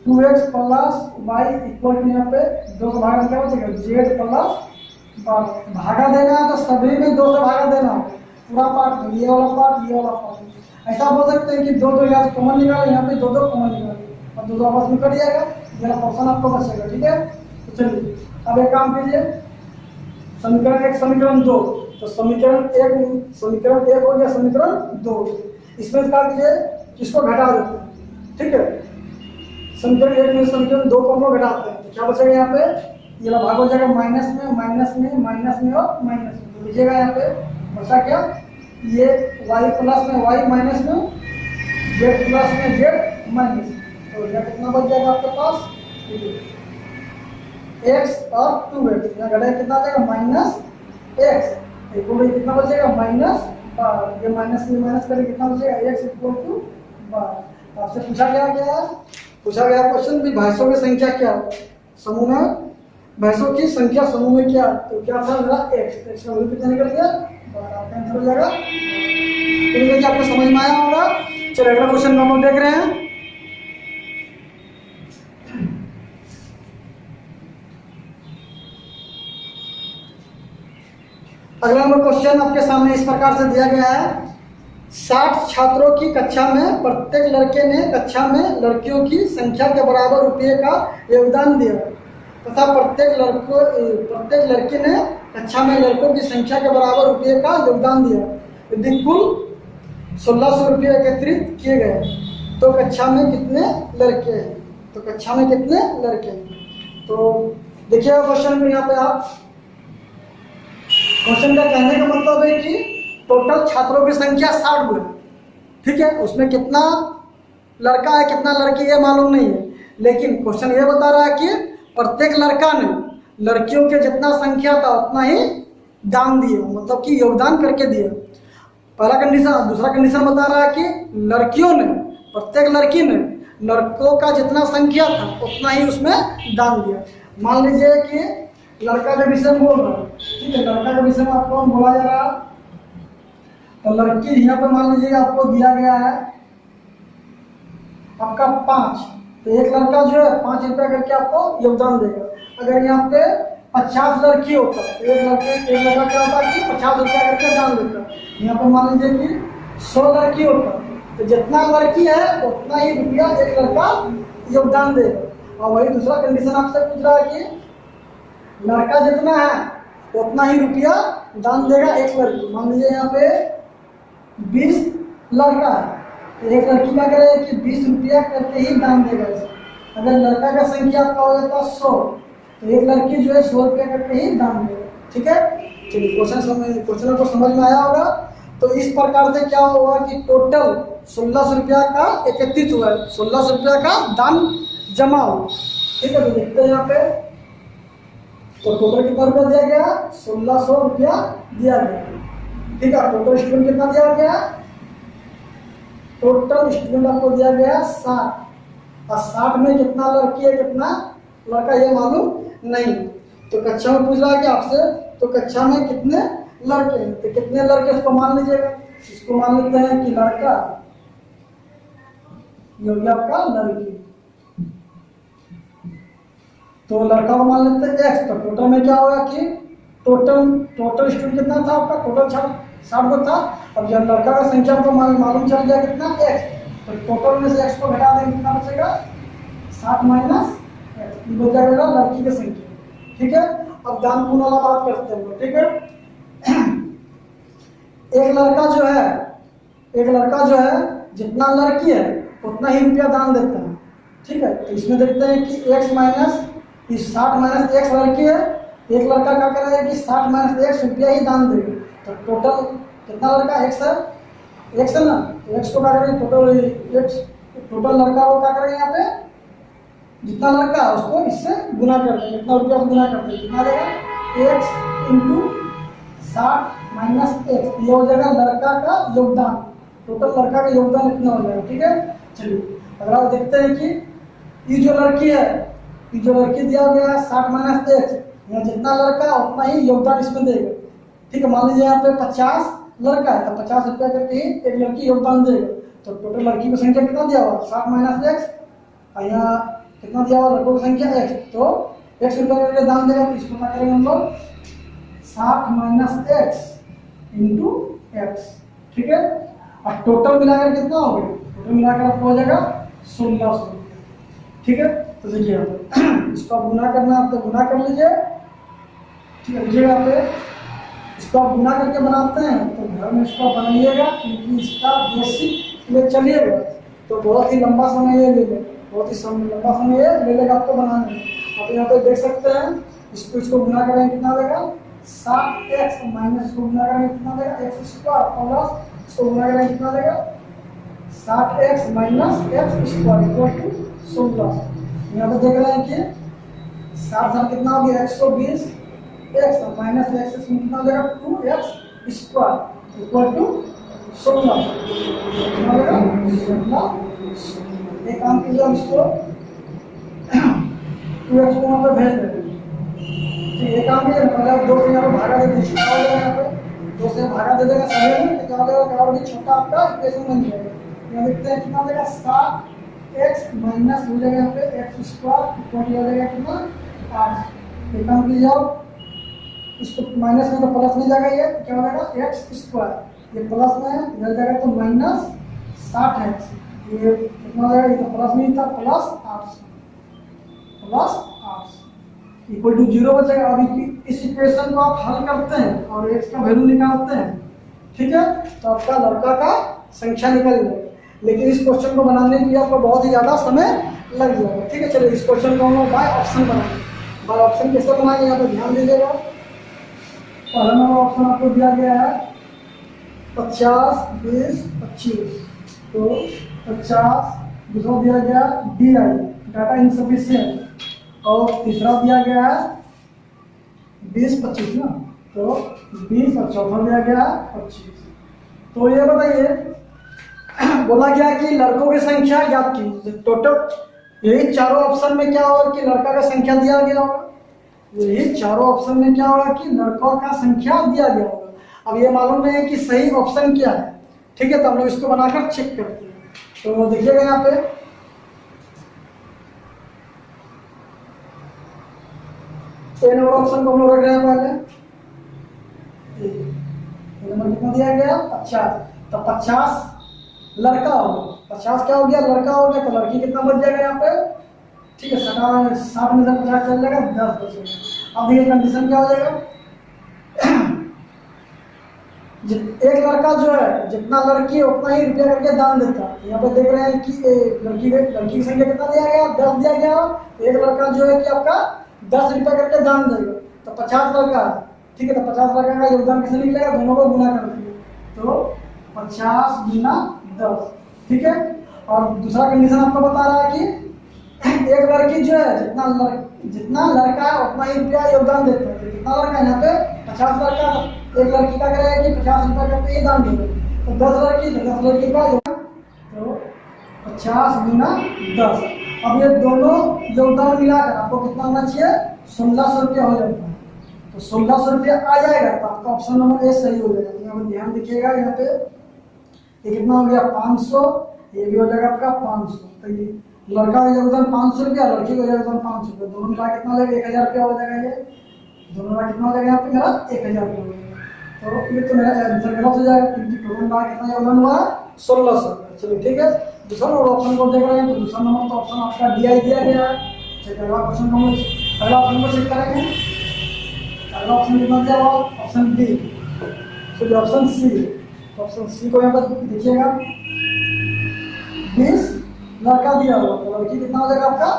2x plus y equal to यहाँ पे 2 से भागा क्या हो जाएगा, z प्लस भागा देना है, तो सभी में 2 से भागा देना है, पूरा पार्ट, ये वाला पार्ट। ऐसा बोल सकते हैं कि 2 यहाँ से कॉमन निकाले, यहाँ पे 2 कॉमन निकाले और 2 आपस में कट जाएगा, मेरा पोर्शन आपको बचेगा। ठीक है, तो चलिए अब एक काम कीजिए, समीकरण 1 समीकरण 2, तो समीकरण 1 हो गया, समीकरण 2 इसमें क्या कीजिए, किसको घटा देते हैं। ठीक है, समीकरण 1 में समीकरण 2 को हम लोग घटाते हैं, तो क्या बचेगा यहाँ पे, ये भाग हो जाएगा माइनस में और माइनस में, तो लीजिएगा यहाँ पे बचा क्या, ये y प्लस में y माइनस में, z प्लस में z माइनस, तो यहाँ कितना बच जाएगा आपके पास, x और 2x, यहाँ घटाए कितना आ जाएगा माइनस x, कितना बचेगा माइनस 12, ये माइनस में माइनस करें कितना बचेगा x इक्वल टू 12। आपसे पूछा गया क्वेश्चन भी भैंसों की संख्या क्या, समूह में भैंसों की संख्या समूह में क्या, तो क्या था मेरा x का वैल्यू कितना निकल गया, 12, आपका आंसर हो जाएगा। तो देखिए आपको समझ में आया होगा। चलिए अगला क्वेश्चन हम लोग देख रहे हैं। अगला नंबर क्वेश्चन आपके सामने इस प्रकार से दिया गया है, 60 छात्रों की कक्षा में प्रत्येक लड़के ने कक्षा में लड़कियों की संख्या के बराबर रुपये का योगदान दिया तथा प्रत्येक लड़के ने कक्षा में लड़कों की संख्या के बराबर रुपये का योगदान दिया। यदि कुल 1600 रुपये एकत्रित किए गए तो कक्षा में कितने लड़के हैं, तो देखिए क्वेश्चन में यहाँ पे आप, क्वेश्चन का कहने का मतलब है कि टोटल छात्रों की संख्या 60 हुई। ठीक है, उसमें कितना लड़का है कितना लड़की है मालूम नहीं है, लेकिन क्वेश्चन ये बता रहा है कि प्रत्येक लड़का ने लड़कियों के जितना संख्या था उतना ही दान दिया, मतलब कि योगदान करके दिया। पहला कंडीशन। दूसरा कंडीशन बता रहा है कि लड़कियों ने, प्रत्येक लड़की ने लड़कों का जितना संख्या था उतना ही उसमें दान दिया। मान लीजिए कि लड़का के विषय में बोल रहा है, ठीक है, लड़का के विषय में आपको बोला जा रहा है, तो लड़की यहाँ पे मान लीजिए आपको दिया गया है आपका 5, तो एक लड़का जो है 5 रुपया करके आपको योगदान देगा। अगर यहाँ पे 50 लड़की होता है तो एक लड़का क्या होता है कि 50 रुपया करके दान देता है। यहाँ पे मान लीजिए कि 100 लड़की होता है तो जितना लड़की है उतना ही रुपया एक लड़का योगदान देगा। और वही दूसरा कंडीशन आपसे पूछ रहा है कि लड़का जितना है उतना ही रुपया दान देगा एक लड़की। मान लीजिए यहाँ पे 20 लड़का है, तो एक लड़की क्या करेगी कि 20 रुपया करके ही दान देगा इसे। अगर लड़का का संख्या आपका हो जाता है 100, तो एक लड़की जो है 100 रुपया करके ही दान देगा। ठीक है, चलिए क्वेश्चन को समझ में आया होगा। तो इस प्रकार से क्या होगा कि टोटल 1600 रुपया का एकत्रित हुआ है, 1600 रुपया का दान जमा हुआ। ठीक है, तो देखते हैं यहाँ पे, तो टोटल कितना रुपया दिया गया, 1600 रुपया दिया गया। ठीक है, टोटल स्टूडेंट कितना दिया गया, टोटल स्टूडेंट आपको दिया गया 60, और 60 में कितना लड़की है कितना लड़का ये मालूम नहीं। तो कक्षा में पूछ रहा है कि आपसे, तो कक्षा में कितने लड़के हैं, तो कितने लड़के इसको मान लीजिएगा, इसको मान लेते हैं कि लड़का, ये हो गया आपका लड़की, तो लड़का को मान लेते हैं x। तो टोटल में क्या होगा कि टोटल स्टूडेंट कितना था आपका, टोटल 60 को था। अब जब लड़का का संख्या को मालूम चल गया कितना x, तो टोटल में से x को घटा देंगे, कितना बचेगा 60 माइनस x, ये बच जाएगा लड़की की संख्या। ठीक है, अब दान पुण्य वाला बात करते हैं। ठीक है, एक लड़का जो है जितना लड़की है उतना ही रुपया दान देता है। ठीक है, तो इसमें देखते हैं कि x माइनस 60 माइनस x लड़की है, एक लड़का क्या करेगा कि 60 माइनस x रुपया ही दान देगा। तो टोटल कितना लड़का x है ना, तो x को क्या करेंगे, टोटल लड़का को क्या करेंगे यहाँ पे, जितना लड़का है उसको इससे गुना कर देंगे, कितना रुपया से गुना करते हैं, कितना देगा x इंटू 60 माइनस x, ये हो जाएगा लड़का का योगदान, टोटल लड़का का योगदान इतना हो जाएगा। ठीक है, चलिए अगर आप देखते हैं कि ये जो लड़की दिया गया है 60 माइनस x, यहाँ जितना लड़का है उतना ही योगदान इसमें देगा। ठीक है, मान लीजिए यहाँ पे 50 लड़का है, तो 50 रुपया करके ही एक लड़की योगदान देगा। तो टोटल लड़की की संख्या कितना दिया हुआ 60 माइनस x, और यहाँ कितना दिया हुआ लड़कों की संख्या x, तो x रुपया करके दान देगा। तो इसको क्या करेंगे हम लोग 60 माइनस x इंटू x। ठीक है, और टोटल मिलाकर कितना हो गया, टोटल मिलाकर आपको हो जाएगा 1600। ठीक है, तो देखिए इसको आप गुना करना है तो गुना कर लीजिए। ठीक है, लीजिएगा पे इसको आप गुना करके बनाते हैं तो घर में इसको बनाइएगा, क्योंकि इसका बेसिक ले चलिएगा तो बहुत ही लंबा समय ये ले लेगा, बहुत ही लंबा समय ये ले लेगा आपको बनाने में। आप यहाँ पे देख सकते हैं, इसको गुना करेंगे कितना देगा 7x माइनस को गुना करेंगे कितना देगा x स्क्वायर, प्लस इसको गुना करेंगे कितना देगा 7x minus x square equal to 16। यहाँ पे देख रहे हैं कि 7 कितना हो गया 120 x माइनस x कितना देगा 2x स्क्वायर इक्वल टू 16, कितना देगा 16। एक काम कीजिए, हम इसको 2x को वहाँ पे भेज देंगे। एक काम कीजिए, पहले आप 2 से यहाँ पे भागा दे दीजिए, क्या हो जाएगा यहाँ पे 2 से भागा दे देगा सही में, तो क्या हो जाएगा और भी छोटा आपका इक्वेशन बन जाएगा। यहाँ देखते हैं कितना देगा 7x माइनस हो जाएगा यहाँ पे x स्क्वायर इक्वल हो जाएगा कितना 8। एक काम कीजिए आप, इसको माइनस में तो प्लस में जाएगा, ये क्या हो जाएगा x स्क्वायर, ये प्लस में है इधर जाएगा तो माइनस 60x, ये कितना हो जाएगा, ये तो प्लस में ही था प्लस 8 इक्वल टू 0 बचेगा। अभी इस इक्वेशन को आप हल करते हैं और x का वैल्यू निकालते हैं, ठीक है, तो आपका लड़का का संख्या निकल जाएगा। लेकिन इस क्वेश्चन को बनाने के लिए आपको बहुत ही ज़्यादा समय लग जाएगा। ठीक है, चलिए इस क्वेश्चन को हम लोग बाय ऑप्शन बनाएंगे। बाय ऑप्शन कैसे बनाएंगे यहाँ पर ध्यान दीजिएगा। पहला नंबर ऑप्शन आपको दिया गया है 50, 20, 25, तो 50, दूसरा दिया गया DI डाटा इनसफिशिएंट, और तीसरा दिया गया है 20, 25 ना, तो 20 और चौथा दिया गया है 25। तो ये बताइए बोला गया कि लड़कों की संख्या ज्ञात की, टोटल यही चारों ऑप्शन में क्या होगा कि लड़का का संख्या दिया गया होगा, यही चारों ऑप्शन में क्या होगा कि लड़कों का संख्या दिया गया होगा। अब ये मालूम नहीं है कि सही ऑप्शन क्या है, ठीक है, तो हम लोग इसको बनाकर चेक करते हैं। तो देखिएगा यहाँ पे ए नंबर ऑप्शन को हम लोग रख रहे हैं पहले, नंबर कितना दिया गया 50, तो 50 लड़का हो गया, 50 क्या हो गया लड़का हो गया, तो लड़की कितना बच जाएगा यहाँ पे, ठीक है, 60 में से 50 चल जाएगा 10 बचेगा। अब ये कंडीशन क्या हो जाएगा एक लड़का जो है जितना लड़की उतना ही रुपया करके दान देता है। यहाँ पे देख रहे हैं कि लड़की की संख्या कितना दिया गया, 10 दिया गया। एक लड़का जो है कि आपका 10 रुपया करके दान देगा, तो 50 लड़का है, ठीक है। तो 50 लड़का का योगदान किसने निकलेगा, दोनों को गुना कर देंगे, तो 50 गुना 10, ठीक है। और दूसरा कंडीशन आपको बता रहा है कि एक लड़की जो है जितना लड़का है उतना ही रुपया योगदान देता है। कितना लड़का है यहाँ पे, 50 लड़का, एक लड़की का करेगा कि 50 रुपया करके ही दान देगा, तो 10 लड़की का योगदान, तो 50 गुना 10। अब ये दोनों योगदान मिलाकर आपको कितना होना चाहिए, 1600 रुपया हो जाता है। तो 1600 रुपया आ जाएगा, तो आपका ऑप्शन नंबर ए सही हो जाएगा। यहाँ पे ध्यान दीजिएगा, यहाँ पे ये कितना हो गया 500, ये भी हो जाएगा आपका 500। तो ये लड़का का योगदान 500 रुपया, लड़की का योगदान 500 रुपया, दोनों मिला कितना हो जाएगा, 1000 रुपया हो जाएगा। ये दोनों मिला कितना हो जाएगा, यहाँ पे मेरा 1000 रुपया हो जाएगा। तो ये तो मेरा आंसर गलत हो जाएगा, क्योंकि टोटल मिला कितना योगदान हुआ, 1600। चलिए ठीक है, दूसरा ऑप्शन को देख रहे हैं, तो दूसरा नंबर तो ऑप्शन आपका डी आई दिया गया है। चलिए अगला क्वेश्चन को अगला ऑप्शन को चेक करेंगे। अगला ऑप्शन कितना दिया हुआ, ऑप्शन डी। चलिए ऑप्शन सी, ऑप्शन सी को यहाँ पर देखिएगा, 20 लड़का दिया हुआ, तो लड़की कितना हो जाएगा आपका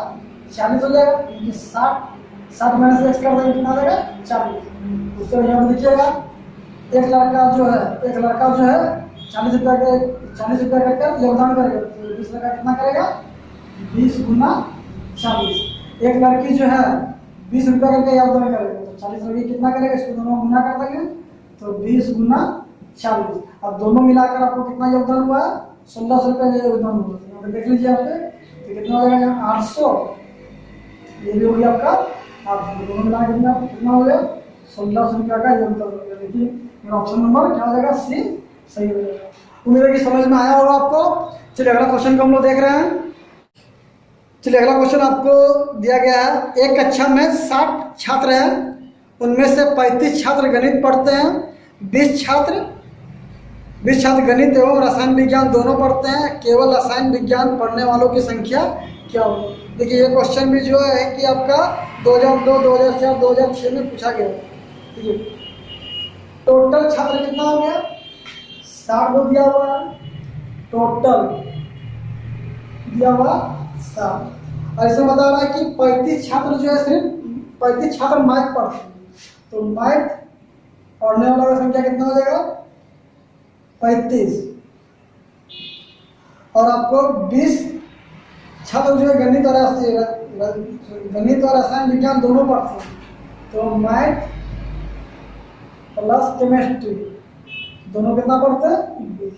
40 हो जाएगा, क्योंकि 60 माइनस एक्स कर देंगे कितना हो जाएगा 40। उसके यहाँ पर देखिएगा, एक लड़का जो है 40 रुपया करके योगदान करेगा, तो 20 लड़का कितना करेगा, 20 गुना 40। एक लड़की जो है 20 रुपया करके योगदान करेगा, तो 40 लड़की कितना करेगा, इसको दोनों गुना कर देंगे, तो 20 गुना 40। अब दोनों मिलाकर आपको कितना योगदान हुआ, 1600 रुपया का योगदान हुआ। यहाँ पे देख लीजिए, यहाँ पे तो कितना हो जाएगा 800, ये भी हो गया आपका 800, दोनों मिला के कितना हो गया 1600 रुपया का योगदान हो गया। देखिए मेरा ऑप्शन नंबर क्या हो जाएगा, सी सही हो जाएगा। उम्मीद है कि समझ में आया होगा आपको। चलिए अगला क्वेश्चन को हम लोग देख रहे हैं। चलिए अगला क्वेश्चन आपको दिया गया है, एक कक्षा में 60 छात्र हैं, उनमें से 35 छात्र गणित पढ़ते हैं, 20 छात्र गणित एवं रसायन विज्ञान दोनों पढ़ते हैं, केवल रसायन विज्ञान पढ़ने वालों की संख्या क्या होगी। देखिए ये क्वेश्चन भी जो है कि आपका 2002, 2004, 2006 में पूछा गया। ठीक है, टोटल छात्र कितना हो गया, 60 को दिया हुआ है, टोटल दिया हुआ 60। ऐसे बता रहा है कि 35 छात्र जो है, सिर्फ 35 छात्र मैथ पढ़ते हैं, तो मैथ पढ़ने वाला का संख्या कितना हो जाएगा 35। और आपको 20 छात्र जो है गणित और रसायन विज्ञान दोनों पढ़ते हैं, तो मैथ प्लस केमिस्ट्री दोनों कितना पढ़ते हैं 20।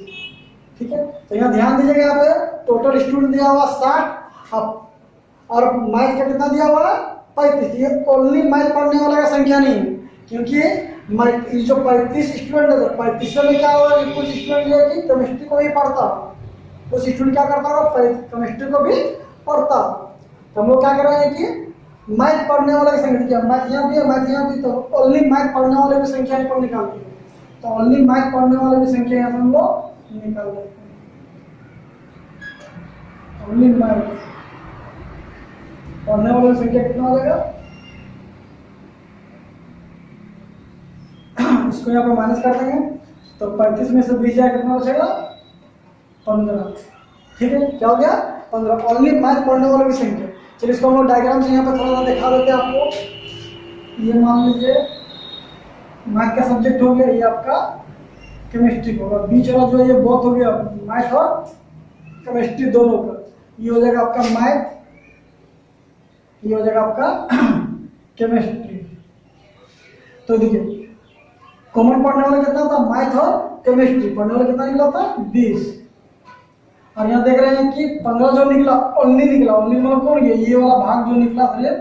ठीक है, तो यहाँ ध्यान दीजिएगा, यहाँ पे टोटल स्टूडेंट दिया हुआ 60 और मैथ का कितना दिया हुआ है 35। ये ओनली मैथ पढ़ने वाला का संख्या नहीं है, क्योंकि जो 35 स्टूडेंट है, 35 में क्या होगा, कुछ स्टूडेंट जो है कि केमिस्ट्री को भी पढ़ता है, कुछ स्टूडेंट क्या करता होगा केमिस्ट्री को भी पढ़ता। तो हम लोग क्या कर रहे हैं कि मैथ पढ़ने वाले की संख्या, मैथ यहाँ भी है, मैथ यहाँ भी, तो ओनली मैथ पढ़ने वाले की संख्या यहाँ पर निकालते हैं। तो ओनली मैथ पढ़ने वाले की संख्या यहाँ पर हम लोग निकाल देते हैं, ओनली मैथ पढ़ने वाले की संख्या कितना हो जाएगा, इसको यहाँ पर माइनस कर देंगे, तो 35 में से 20 जाए कितना बचेगा 15। ठीक है, क्या हो गया 15, ओनली मैथ पढ़ने वालों की संख्या। चलिए इसको हम लोग डायग्राम से यहाँ पर थोड़ा सा दिखा देते हैं आपको। ये मान लीजिए मैथ का सब्जेक्ट हो गया, ये आपका केमिस्ट्री होगा, बीच वाला जो है ये बहुत हो गया मैथ और केमिस्ट्री दोनों का, ये हो जाएगा आपका मैथ, ये हो जाएगा आपका केमिस्ट्री। तो देखिए कॉमन पढ़ने वाला कितना था, मैथ और केमिस्ट्री पढ़ने वाला कितना निकला था 20। और यहाँ देख रहे हैं कि 15 जो निकला ओनली मतलब कौन गया, ये वाला भाग जो निकला था,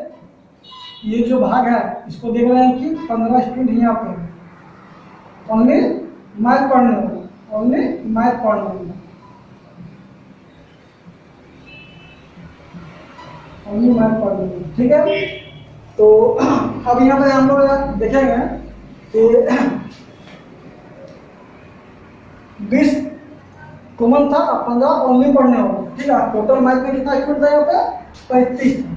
ये जो भाग है इसको देख रहे हैं कि 15 स्टूडेंट यहाँ पे ओनली मैथ पढ़ने वाला, ओनली मैथ पढ़ने वाला, ओनली मैथ पढ़ने वाला। ठीक है, तो अब यहाँ पे हम लोग देखेंगे कि 20 कॉमन था, 15 ओनली पढ़ने वाला। ठीक है, टोटल मैथ में कितना स्टूडेंट था यहाँ पे 35 था,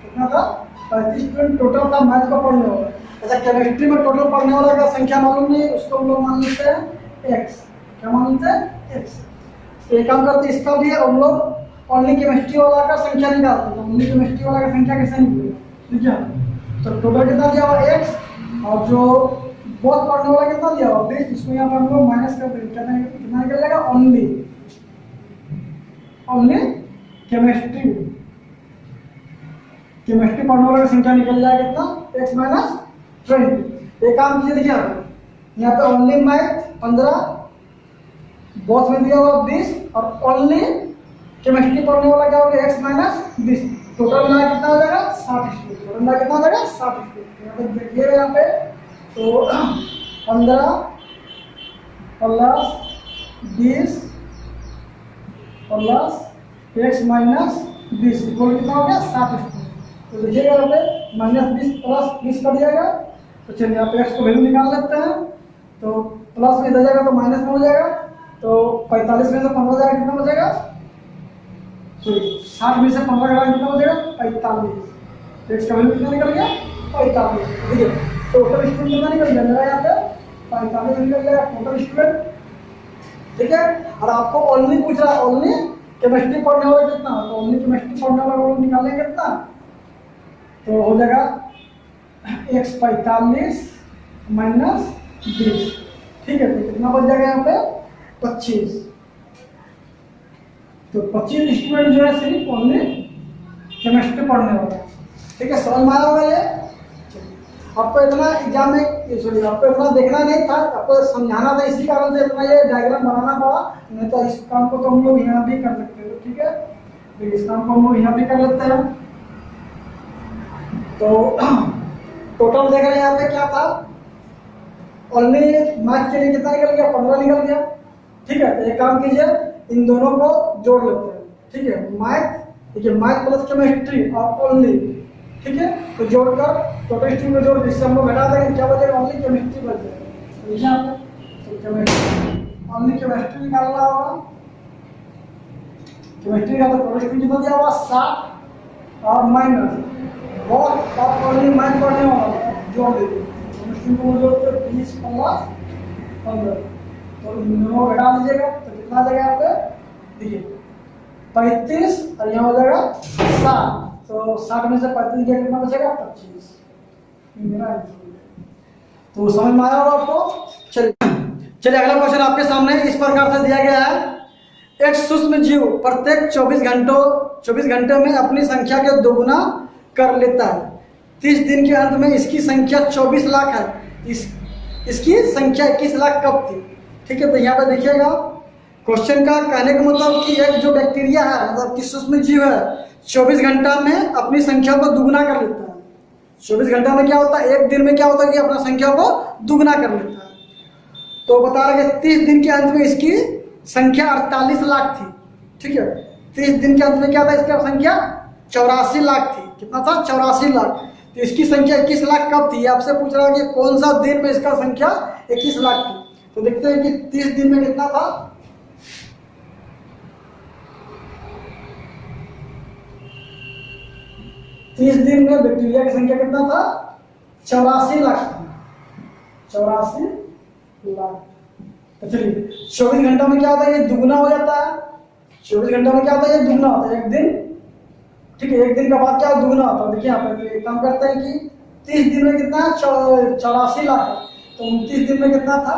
कितना था 35 स्टूडेंट टोटल था मैथ का पढ़ने वाला। अच्छा, केमिस्ट्री में टोटल पढ़ने वाला का संख्या मालूम नहीं, उसको हम लोग मान लेते हैं एक्स। क्या मान लेते हैं? एक्स। एक काम करते हैं, इसका भी हम लोग ओनली केमिस्ट्री वाला का संख्या निकालते हैं। ओनली केमिस्ट्री वाला का संख्या कैसे निकलेगा? ठीक है, तो टोटल कितना दिया हुआ एक्स, और जो बहुत पढ़ने वाला कितना दिया हुआ 20, इसको यहाँ पर हम लोग माइनस कर देंगे। कितना निकल जाएगा? ओनली केमिस्ट्री पढ़ने वाला की संख्या निकल जाएगा कितना? X minus 20। एक काम कीजिए, देखिए यहाँ पे ओनली मैथ 15, बहुत में दिया हुआ 20, और ओनली केमिस्ट्री पढ़ने वाला क्या होगा? X minus 20। टोटल मिला कितना हो जाएगा? 60 स्टूडेंट। टोटल मिला कितना हो जाएगा? 60 स्टूडेंट। यहाँ पे देखिएगा, यहाँ पे तो 15 plus 20 plus x minus 20 equal कितना हो गया? 60 स्टूडेंट। तो देखिएगा यहाँ पे माइनस 20 प्लस 20 कर दिया गया। तो चलिए यहाँ पे एक्स को वैल्यू निकाल लेते हैं। तो प्लस में इधर जाएगा तो माइनस में हो जाएगा, तो 45 में से 15 जाएगा, कितना हो जाएगा? 60 में से 15 घटाएंगे कितना हो जाएगा? 45। एक्स का वैल्यू कितना निकल गया? 45। ठीक है, टोटल स्टूडेंट कितना निकल गया मेरा? यहाँ पे 45 निकल गया टोटल स्टूडेंट। ठीक है, और आपको ओनली पूछ रहा है, ओनली केमिस्ट्री पढ़ने वाला कितना? तो ओनली केमिस्ट्री पढ़ने वाला वो निकालेंगे कितना? तो हो जाएगा एक्स 45 माइनस 20। ठीक है, तो कितना बच जाएगा यहाँ पे? 25। तो 25 स्टूडेंट जो है सिर्फ ओनली केमिस्ट्री पढ़ने वाला। ठीक है, समझ में आया होगा ये? आपको इतना एग्जाम में आपको इतना देखना नहीं था, आपको समझाना था, इसी कारण से इतना ये डायग्राम बनाना पड़ा। नहीं तो इस काम को तो हम लोग यहाँ भी कर सकते हैं। ठीक है, तो इस काम को हम लोग यहाँ भी कर लेते हैं। तो टोटल देख रहे हैं यहाँ पे क्या था? ओनली मैथ के लिए कितना निकल गया? 15 निकल गया। ठीक है, तो एक काम कीजिए, इन दोनों को जोड़ लेते हैं। ठीक है, मैथ, देखिए मैथ प्लस केमिस्ट्री और ओनली। ठीक है, तो जोड़कर टोटल स्ट्रीम में जोड़, इससे हम लोग घटा देंगे, क्या बचेगा? ओनली केमिस्ट्री बच जाएगा। देखिए यहाँ पे तो केमिस्ट्री, ओनली केमिस्ट्री निकालना होगा। केमिस्ट्री का तो टोटल स्ट्रीम कितना दिया हुआ? 60 और माइनस बहुत, और ओनली मैथ पढ़ने वाला जोड़ देंगे। केमिस्ट्री को जोड़ते 20 प्लस 15, तो इन दोनों घटा दीजिएगा तो कितना आ जाएगा यहाँ पे? देखिए 35 और यहाँ हो जाएगा 60। तो 60 में से 35 गया, कितना बचेगा? 25। मेरा तो समझ में आया होगा आपको? चलिए अगला क्वेश्चन आपके सामने इस प्रकार से दिया गया है। एक सूक्ष्म जीव प्रत्येक 24 घंटे में अपनी संख्या के दोगुना कर लेता है। 30 दिन के अंत में इसकी संख्या 24 लाख है। इसकी संख्या 21 लाख कब थी? ठीक है, तो यहाँ पे देखिएगा, क्वेश्चन का कहने का मतलब कि एक जो बैक्टीरिया है, मतलब कि सूक्ष्म जीव है, 24 घंटा में अपनी संख्या को दुगुना कर लेता है। 24 घंटा में क्या होता है? एक दिन में क्या होता है कि अपना संख्या को दुगुना कर लेता है। तो बता रहे कि 30 दिन के अंत में इसकी संख्या 48 लाख थी। ठीक है, 30 दिन के अंत में क्या था? इसका संख्या 84 लाख थी। कितना था? 84 लाख। तो इसकी संख्या 21 लाख कब थी? आपसे पूछ रहा है कि कौन सा दिन में इसका संख्या 21 लाख थी। तो देखते हैं कि 30 दिन में कितना था। 30 दिन में बैक्टीरिया की संख्या कितना था? 84 लाख था। 84 लाख। तो चलिए 24 घंटा में क्या होता है? ये दुगुना हो जाता है। 24 घंटा में क्या होता है? ये दुगुना होता है एक दिन। ठीक है, एक दिन का बाद क्या दुगुना होता है? देखिए यहाँ पर एक काम करते हैं कि 30 दिन में कितना? 84 लाख है। तो 29 दिन में कितना था?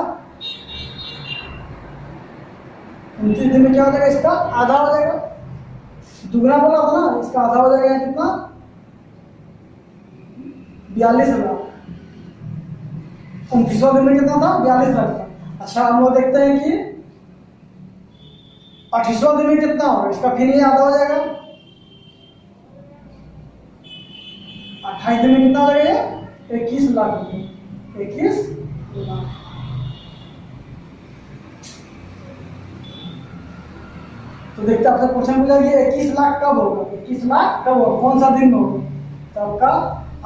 29 दिन में क्या हो जाएगा? इसका आधा हो जाएगा। दुगुना बोला था ना, इसका आधा हो जाएगा। कितना? 42 लाख। 29वां दिन में कितना था? 42 लाख था। अच्छा, हम लोग देखते हैं कि 28वां दिन में कितना होगा? इसका फिर ये आधा हो जाएगा। 28 दिन में कितना हो जाएगा? 21 लाख। 21 लाख। तो देखते आपसे क्वेश्चन पूछा कि 21 लाख कब होगा? 21 लाख कब होगा? कौन सा दिन में होगा? तो आपका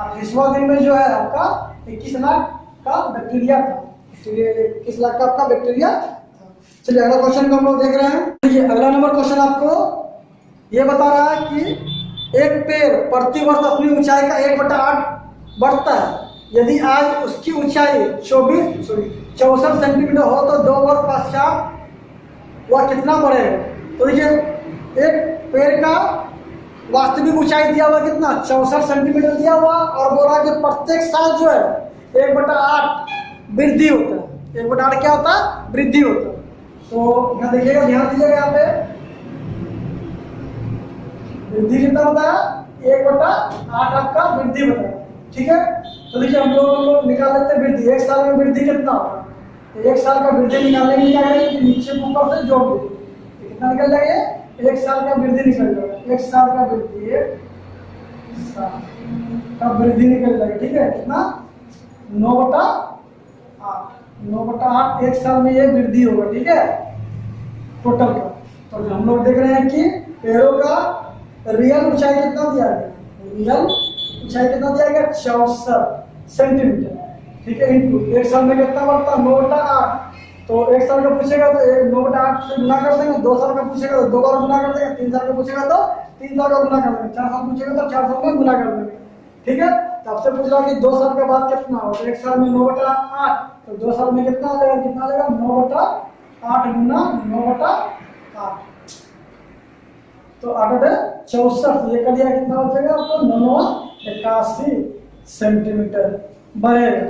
28वां दिन में जो है आपका 21 लाख का बैक्टीरिया था। 21 लाख का आपका बैक्टीरिया था। चलिए अगला क्वेश्चन को हम लोग देख रहे हैं। देखिए अगला नंबर क्वेश्चन आपको ये बता रहा है कि एक पेड़ प्रति वर्ष अपनी ऊंचाई का 1/8 बढ़ता है। यदि आज उसकी ऊंचाई 64 सेंटीमीटर हो तो 2 वर्ष पश्चात वह कितना बढ़ेगा। तो देखिए एक पेड़ का वास्तविक ऊंचाई दिया हुआ कितना 64 सेंटीमीटर दिया हुआ, और बोला कि प्रत्येक साल जो है 1/8 वृद्धि होता है। 1/8 क्या होता है? वृद्धि होता है। तो यहाँ देखिएगा, ध्यान दीजिएगा, यहाँ पे वृद्धि कितना होता है 1/8 आपका वृद्धि होता है। ठीक है, तो देखिए हम लोग निकाल लेते हैं वृद्धि। एक साल में वृद्धि कितना होगा, तो एक साल का वृद्धि निकालने के लिए क्या करेंगे, नीचे ऊपर से जोड़ देंगे, तो कितना निकल जाएगा, एक साल का वृद्धि निकल जाएगा। एक साल का वृद्धि, एक साल का वृद्धि निकल जाएगा। ठीक है, कितना 9/8, 9/8 एक साल में ये वृद्धि होगा। ठीक है, टोटल का। तो हम लोग देख रहे हैं कि पेड़ों का रियल ऊंचाई कितना दिया गया, रियल ऊंचाई कितना दिया गया 64 सेंटीमीटर। ठीक है, इंटू एक साल में कितना बढ़ता 9/8। तो एक साल का पूछेगा तो 9/8 से गुना कर देंगे, 2 साल का पूछेगा तो 2 बार गुना कर देंगे, 3 साल का पूछेगा तो 3 साल का गुना कर देंगे, 4 साल पूछेगा तो 4 साल में गुना कर देंगे। ठीक है, तो आपसे पूछ रहा कि 2 साल के बाद कितना हो, तो एक साल में 9/8, तो 2 साल में कितना आ जाएगा, कितना आ जाएगा 9/8 गुना 9/8, तो 8/64, ये कर दिया, कितना हो जाएगा आपको 981 सेंटीमीटर बढ़ेगा।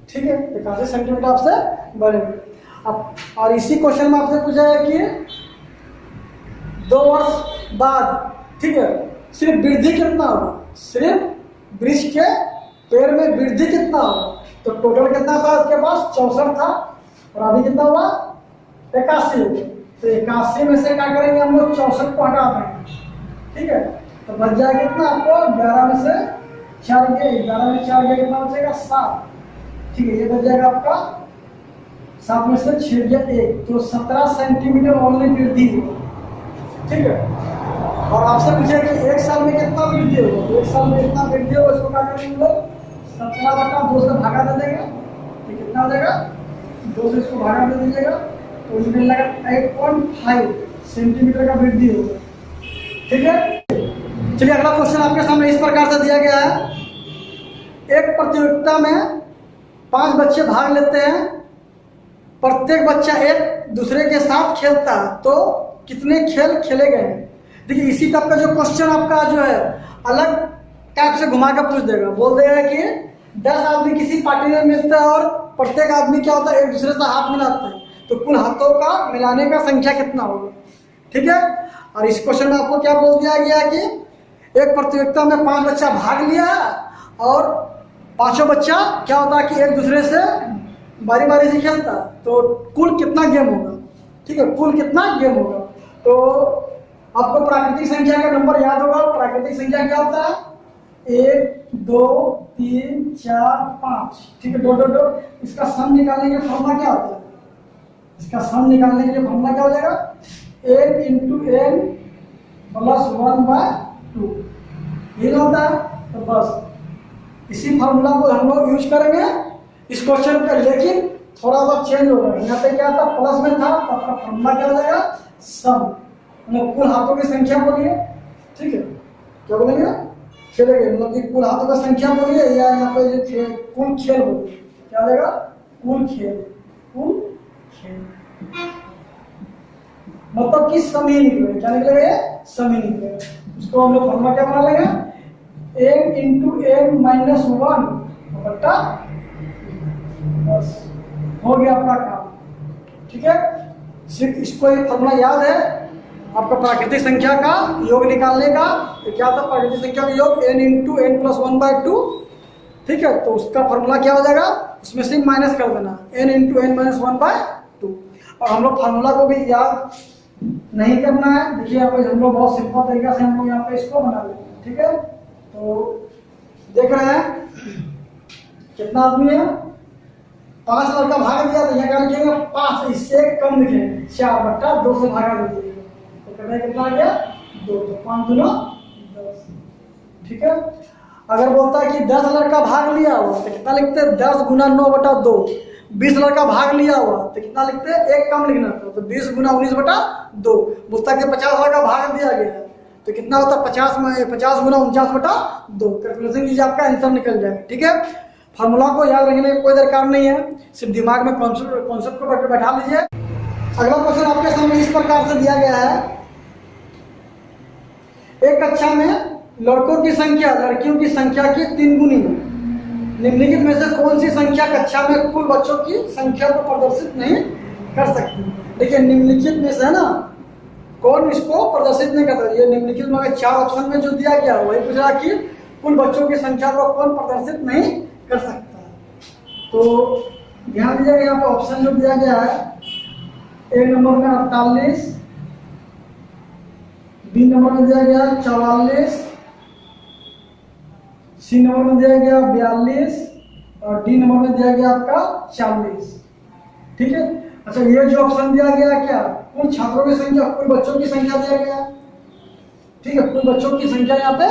ठीक है, 81 सेंटीमीटर आपसे बढ़ेगा। अब और इसी क्वेश्चन में आपसे पूछा है कि 2 वर्ष बाद, ठीक है, सिर्फ वृद्धि कितना होगा, सिर्फ वृक्ष के पेड़ में वृद्धि कितना होगा। तो टोटल कितना था उसके पास 64 था, और अभी कितना हुआ 81 हो गया। तो 81 में से क्या करेंगे हम लोग 64 को हटा देंगे। ठीक है, तो बच जाएगा कितना आपको 11 में से 4 गया, 11 में 4 गया, कितना बचेगा 7। ठीक है, ये बच जाएगा आपका 7 में से 6 गया 1, तो 17 सेंटीमीटर ओनली वृद्धि होगा। ठीक है, और आपसे पूछे कि एक साल में कितना वृद्धि होगा, तो एक साल में कितना वृद्धि होगा, इसको क्या करेंगे हम लोग 17/2 से भागा दे देंगे, तो कितना हो जाएगा 2 से इसको भागा दे दीजिएगा, तो मिल जाएगा 8.5 सेंटीमीटर का वृद्धि होगा। ठीक है, चलिए अगला क्वेश्चन आपके सामने इस प्रकार से दिया गया है। एक प्रतियोगिता में 5 बच्चे भाग लेते हैं, प्रत्येक बच्चा एक दूसरे के साथ खेलता है, तो कितने खेल खेले गए हैं। देखिए इसी टाइप का जो क्वेश्चन आपका जो है अलग टाइप से घुमा कर पूछ देगा, बोल देगा कि 10 आदमी किसी पार्टी में मिलते हैं और प्रत्येक आदमी क्या होता है एक दूसरे से हाथ मिलाते हैं, तो कुल हाथों का मिलाने का संख्या कितना होगा। ठीक है, और इस क्वेश्चन में आपको क्या बोल दिया गया कि एक प्रतियोगिता में 5 बच्चा भाग लिया और 5 बच्चा क्या होता है कि एक दूसरे से बारी बारी से खेलता, तो कुल कितना गेम होगा। ठीक है, कुल कितना गेम होगा। तो आपको प्राकृतिक संख्या का नंबर याद होगा। प्राकृतिक संख्या क्या होता है 1 2 3 4 5। ठीक है, 2 2 2। इसका सम निकालने के फॉर्मूला क्या होता है, इसका सम निकालने के लिए फॉर्मूला क्या हो जाएगा n × n + 1/2, ये होता है। तो बस इसी फार्मूला को हम लोग यूज करेंगे इस क्वेश्चन पे, लेकिन थोड़ा सा चेंज होगा। यहाँ पे क्या था प्लस में था, तो आपका फॉर्मूला क्या हो जाएगा सम, मतलब कुल हाथों की संख्या बोलिए। ठीक है, क्या बोलेंगे खेलेंगे, मतलब कि कुल हाथों का संख्या बोलिए, या यहाँ पे जो कुल खेल बोलिए, क्या हो जाएगा कुल खेल, कुल खेल मतलब कि सम ही निकलेगा। क्या निकलेगा ये सम ही निकलेगा। उसको हम लोग फॉर्मूला क्या बना लेंगे n × n - 1 बट्टा, बस हो गया आपका काम। ठीक है, सिर्फ इसको एक फॉर्मूला याद है आपका प्राकृतिक संख्या का योग निकालने का। तो क्या था प्राकृतिक संख्या का योग n × n + 1/2। ठीक है, तो उसका फॉर्मूला क्या हो जाएगा, उसमें से माइनस कर देना n × n - 1/2। और हम लोग फार्मूला को भी याद नहीं करना है। देखिए यहाँ पे हम लोग बहुत सिंपल तरीका से हम लोग यहाँ पे इसको बना लेंगे। ठीक है, तो देख रहे हैं कितना आदमी है, 5 लड़का भाग दिया, तो यहाँ क्या लिखेंगे 5, इससे कम लिखेंगे 4/2 से भागा दे दीजिएगा, तो कहते हैं कितना आ गया 2, तो 5 दूना 10। ठीक है, अगर बोलता है कि 10 लड़का भाग लिया हुआ, तो कितना लिखते हैं 10 × 9/2। 20 लड़का भाग लिया हुआ, तो कितना लिखते हैं एक कम लिखना था, तो 20 × 19/2। बोलता है कि 50 लड़का भाग दिया गया, तो कितना होता है 50 × 49/2। कैलकुलेशन कीजिए, आपका आंसर निकल जाएगा। ठीक है, फार्मूला को याद रखने की कोई दरकार नहीं है, सिर्फ दिमाग में कॉन्सेप्ट को बैठा लीजिए। अगला क्वेश्चन आपके सामने इस प्रकार से दिया गया है, एक कक्षा में लड़कों की संख्या लड़कियों की संख्या की 3 गुनी है, निम्नलिखित में से कौन सी संख्या कक्षा में कुल बच्चों की संख्या को प्रदर्शित नहीं कर सकती। देखिए निम्नलिखित में से है ना, कौन इसको प्रदर्शित नहीं करता। ये निम्नलिखित में 4 ऑप्शन में जो दिया गया वही पूछ रहा कि कुल बच्चों की संख्या को कौन प्रदर्शित नहीं कर सकता है। तो ध्यान दीजिएगा, यहाँ पे ऑप्शन जो दिया गया है, ए नंबर में 48, बी नंबर में दिया गया 44, सी नंबर में दिया गया 42 और डी नंबर में दिया गया आपका 40। ठीक है। अच्छा, ये जो ऑप्शन दिया गया क्या, कुल छात्रों की संख्या, कुल बच्चों की संख्या दिया गया। ठीक है, कुल बच्चों की संख्या यहाँ पे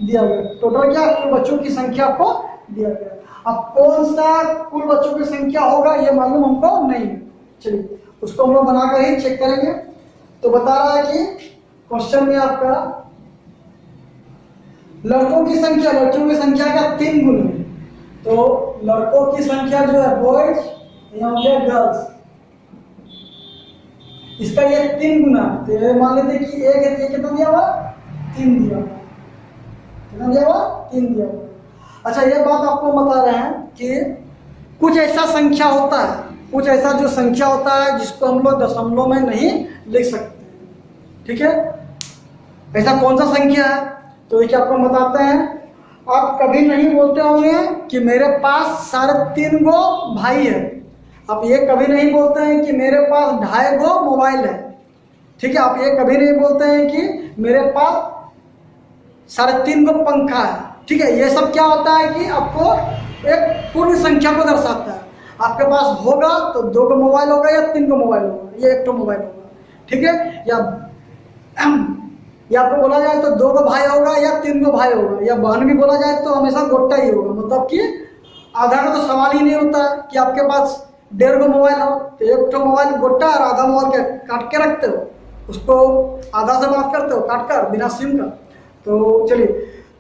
दिया गया, टोटल क्या कुल बच्चों की संख्या को दिया गया। अब कौन सा कुल बच्चों की संख्या होगा ये मालूम हमको नहीं है, चलिए उसको हम लोग बनाकर ही चेक करेंगे। तो बता रहा है कि क्वेश्चन में आपका लड़कों की संख्या लड़कियों की संख्या का 3 गुना है। तो लड़कों की संख्या जो है बॉयज, यहाँ हो गया गर्ल्स, इसका ये 3 गुना। तो ये मान लेते कि एक है, ये कितना दिया हुआ 3 दिया हुआ, कितना दिया हुआ 3 दिया हुआ। अच्छा, ये बात आपको बता रहे हैं कि कुछ ऐसा संख्या होता है, कुछ ऐसा जो संख्या होता है जिसको हम लोग दशमलव में नहीं लिख सकते। ठीक है, ऐसा कौन सा संख्या है, तो ये आपको बताते हैं। आप कभी नहीं बोलते होंगे कि मेरे पास 3.5 गो भाई है, आप ये कभी नहीं बोलते हैं कि मेरे पास 2.5 गो मोबाइल है। ठीक है, आप ये कभी नहीं बोलते हैं कि मेरे पास 3.5 गो पंखा है। ठीक है, ये सब क्या होता है कि आपको एक पूर्ण संख्या को दर्शाता है। आपके पास होगा तो 2 गो मोबाइल होगा या 3 गो मोबाइल होगा, ये 1 तो मोबाइल होगा। ठीक है, या आपको बोला जाए तो 2 गो भाई होगा या 3 गो भाई होगा, या बहन भी बोला जाए तो हमेशा गोटा ही होगा। मतलब कि आधा का तो सवाल ही नहीं होता है कि आपके पास 1.5 गो मोबाइल हो, तो 1 तो मोबाइल गोटा और आधा मोबाइल काट के रखते हो, उसको आधा से बात करते हो काट कर बिना सिम का। तो चलिए,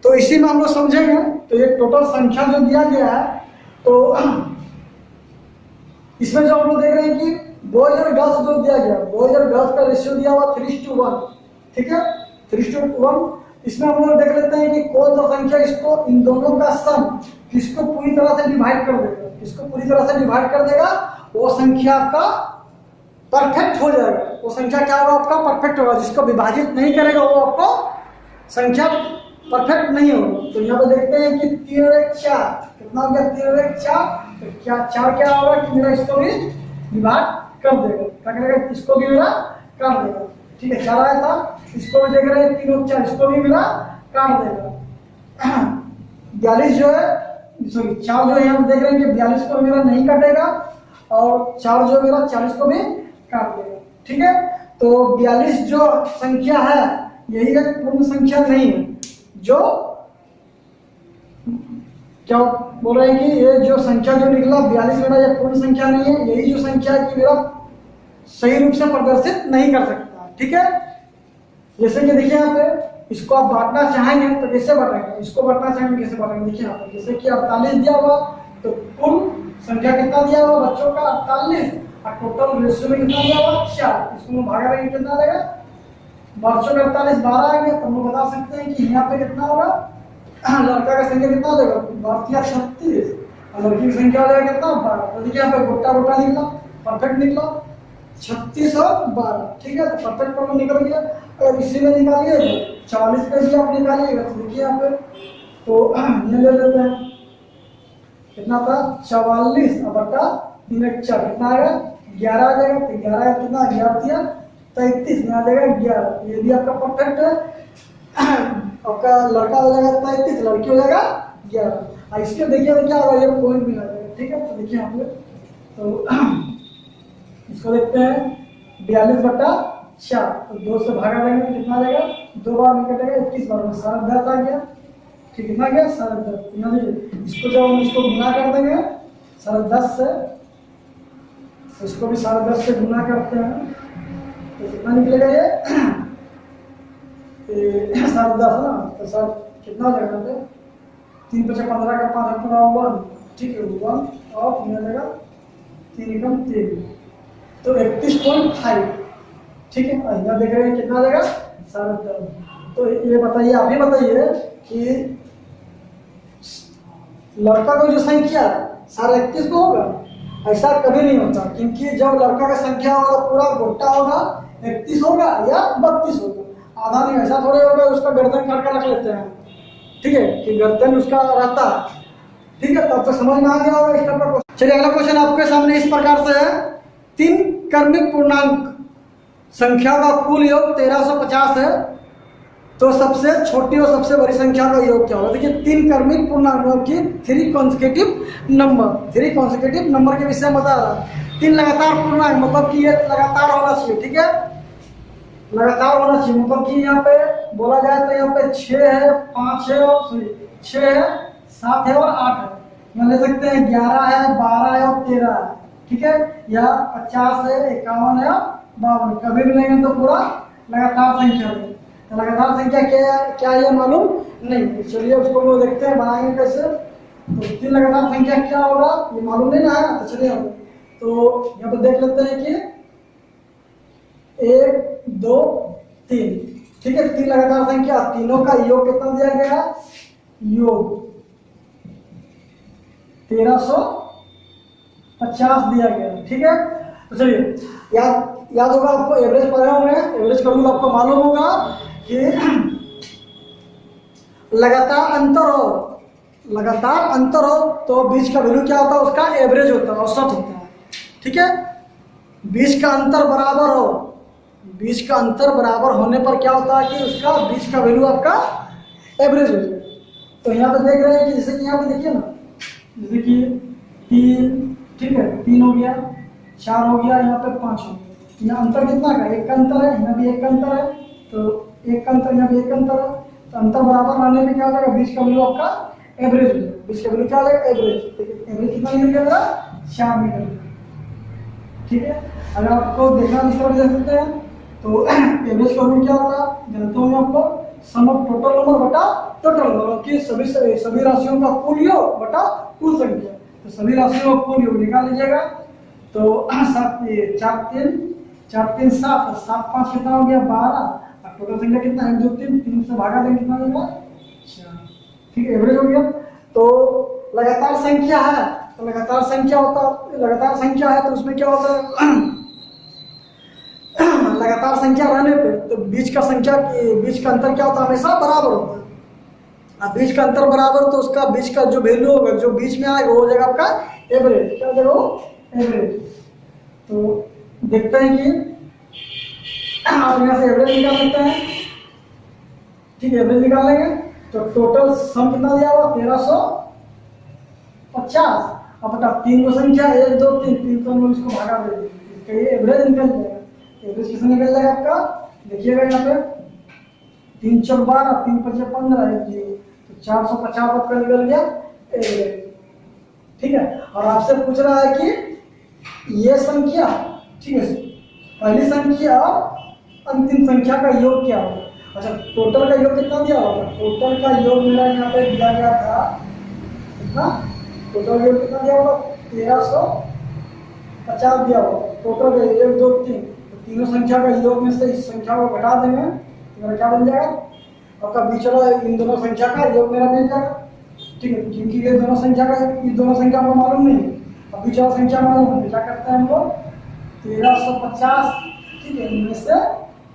तो इसी में हम लोग समझेंगे। तो ये टोटल संख्या जो दिया गया है, तो इसमें जो हम लोग देख रहे हैं कि बॉयज और गर्ल्स जो दिया गया, बॉयज और गर्ल्स का रेशियो दिया हुआ 3:1। ठीक है, 3:1। इसमें हम लोग देख लेते हैं कि कौन सा संख्या इसको, इन दोनों का सम किसको पूरी तरह से डिवाइड कर देगा, किसको पूरी तरह से डिवाइड कर देगा, वो संख्या आपका परफेक्ट हो जाएगा। वो संख्या क्या होगा आपका परफेक्ट होगा, जिसको विभाजित नहीं करेगा वो आपको संख्या परफेक्ट नहीं होगा। तो यहाँ पे देखते हैं कि 3 और 1 4, कितना हो गया 3 और 1 4। तो क्या 4 क्या होगा कि मेरा इसको भी विभाग कर देगा, क्या करेगा, इसको भी मेरा काट देगा। ठीक है, 4 आया था, इसको भी देख रहे हैं 3 और 4, इसको भी मेरा काट देगा। 42 जो है, सॉरी 4 जो है यहाँ देख रहे हैं कि 42 को मेरा नहीं काटेगा, और 4 जो मेरा 40 को भी काट देगा। ठीक है, तो 42 जो संख्या है यही एक पूर्ण संख्या नहीं है। जो क्या बोल रहे हैं कि ये जो संख्या जो निकला 42 मेरा ये पूर्ण संख्या नहीं है, यही जो संख्या है कि मेरा सही रूप से प्रदर्शित नहीं कर सकता। ठीक है, जैसे कि देखिए यहाँ पे, इसको आप बांटना चाहेंगे तो कैसे बांटेंगे, इसको बांटना चाहेंगे कैसे बांटेंगे। देखिए यहाँ पे जैसे कि 48 दिया हुआ, तो कुल संख्या कितना दिया हुआ बच्चों का 48, और टोटल रेशियो में कितना दिया हुआ 4, इसको भागा देंगे कितना आ जाएगा, बच्चों का 48 12 आ गया। तो हम बता सकते हैं कि यहाँ पे कितना होगा, लड़का का संख्या कितना हो जाएगा, बढ़िया 36, और लड़की की संख्या हो जाएगा कितना 12। तो देखिए यहाँ पे गोटा गोटा निकला, परफेक्ट निकला 36 और 12। ठीक है, तो परफेक्ट प्रॉब्लम निकल गया। अगर इसी में निकालिए 44 पे भी आप निकालिएगा, तो देखिए यहाँ पे, तो ये ले लेते हैं, कितना था 44 और बटा 3 1 4, कितना आएगा 11 आ जाएगा। तो 11 कितना 11 33 में आ जाएगा 11। ये भी आपका परफेक्ट है। आपका लड़का हो जाएगा 33, लड़की हो जाएगा 11। इसके देखिए तो क्या होगा, ये पॉइंट मिला जाएगा। ठीक है, तो देखिए यहाँ पे, तो इसको देखते हैं 42 बटा 4, तो 2 से भागा देंगे तो कितना आ जाएगा, 2 बार निकलेगा 21 बार में 10.5 आ गया। ठीक, कितना गया 10.5। यहाँ देखिए, इसको जब हम इसको गुना कर देंगे 10.5 से, तो इसको भी 10.5 से गुना करते हैं तो कितना निकलेगा ये 10.5 ना। तो सर कितना हो जाएगा, 3 × 15 का 5 15 1, ठीक है, 1 ऑफ मिलेगा 3 एकम 3, तो 31.5, ठीक है। यहाँ देख रहे हैं कितना आ जाएगा 10.5। तो ये बताइए, आप ही बताइए कि लड़का का जो संख्या 31.5 को होगा? ऐसा कभी नहीं होता, क्योंकि जब लड़का का संख्या होगा पूरा गोटा होगा 31 होगा या 32 होगा, आधा नहीं। ऐसा थोड़े होगा उसका गर्दन काट कर रख लेते हैं, ठीक है, कि गर्दन उसका रहता है, ठीक है। तब तो समझ में आ गया होगा इस टाइप का क्वेश्चन। चलिए अगला क्वेश्चन आपके सामने इस प्रकार से है, 3 क्रमिक पूर्णांक संख्या का कुल योग 1350 है, तो सबसे छोटी और सबसे बड़ी संख्या का योग क्या होगा? देखिए 3 क्रमिक पूर्णांक मतलब कि 3 कॉन्सेक्यूटिव नंबर के विषय में बता रहा है। 3 लगातार पूर्णांक मतलब कि ये लगातार होना चाहिए, ठीक है, लगातार होना चाहिए। मतलब कि यहाँ पे बोला जाए तो यहाँ पे 6 है, 5 है और 6 है, 7 है और 8 है। यहाँ ले सकते हैं 11 है, 12 है और 13 है, ठीक है, या 50 है, 51 है, 52। कभी भी लेंगे तो पूरा लगातार संख्या है। लगातार संख्या क्या है मालूम नहीं। चलिए उसको वो देखते हैं बनाएंगे कैसे। तो 3 लगातार संख्या क्या होगा ये मालूम नहीं ना है, तो चलिए हम तो यहाँ पे देख लेते हैं कि 1 2 3, ठीक है। 3 लगातार संख्या, तीनों का योग कितना दिया गया है? योग 1350 दिया गया है, ठीक है। तो चलिए याद होगा आपको, एवरेज पढ़े होंगे, एवरेज का रूल आपको मालूम होगा कि लगातार अंतर हो तो बीच का वैल्यू क्या होता है? उसका एवरेज होता है, औसत होता है, ठीक है। बीच का अंतर बराबर हो, बीच का अंतर बराबर होने पर क्या होता है कि उसका बीच का वैल्यू आपका एवरेज हो जाए। तो यहाँ पे देख रहे हैं कि जैसे कि यहाँ पे देखिए ना, जैसे कि 3, ठीक है, 3 हो गया, 4 हो गया, यहाँ पे 5 हो गया। यहाँ अंतर कितना का? 1 का अंतर है, यहाँ भी 1 का अंतर है, तो 1 का अंतर, यहाँ भी 1 का अंतर है। तो अंतर बराबर लाने में क्या हो जाएगा? बीच का वैल्यू आपका एवरेज हो जाएगा। बीच का वैल्यू क्या हो जाएगा? एवरेज। एवरेज कितना निकल गया? 4 निकल गया, ठीक है। अगर आपको देखना इस तरह देख सकते हैं तो एवरेज का रूल क्या होता है जानते होंगे आपको? सम ऑफ टोटल नंबर बटा टोटल नंबर, कि सभी राशियों का कुल योग बटा कुल संख्या। तो सभी राशियों का कुल योग निकाल लीजिएगा। तो 4 3 7, 7 5 कितना हो गया? 12। अब टोटल संख्या कितना है? 1 2 3, 3 से भागा देंगे कितना होगा? 4, ठीक है, एवरेज हो गया। तो लगातार संख्या है, तो लगातार संख्या है तो उसमें क्या होता है? लगातार संख्या रहने पे तो बीच का अंतर क्या होता है? हमेशा बराबर होता है। अब बीच का अंतर बराबर तो उसका बीच का जो वैल्यू होगा, जो बीच में आएगा वो हो जाएगा आपका एवरेज। क्या हो जाएगा वो? एवरेज। तो देखते हैं कि आप यहाँ से एवरेज निकाल सकते हैं, ठीक है, एवरेज निकाल लेंगे। तो टोटल सम कितना दिया हुआ? 1350। अब बता 3 को संख्या 1 2 3, 3 तो हम लोग इसको भागा देंगे, इसका ये एवरेज निकल जाएगा। एवरेज कितना निकल जाएगा आपका? देखिएगा यहाँ पे 3 4 12, 3 5 15 है जी, तो 450 आपका निकल गया एवरेज, ठीक है। और आपसे पूछ रहा है कि ये संख्या, ठीक है, पहली संख्या अंतिम संख्या का योग क्या होगा? अच्छा, टोटल का योग कितना दिया होगा? टोटल का योग मेरा यहाँ पे दिया गया था कितना? टोटल योग कितना दिया होगा? 1350 दिया होगा। टोटल का 1 2 3, तो तीनों संख्या का योग में से इस संख्या को घटा देंगे तो मेरा क्या बन जाएगा? आपका बीच वाला इन दोनों संख्या का योग मेरा मिल जाएगा, ठीक है। क्योंकि ये दोनों संख्या को मालूम नहीं है, अब बीच वाला संख्या मालूम है, क्या करते हैं हम लोग? 1350, ठीक है, इनमें से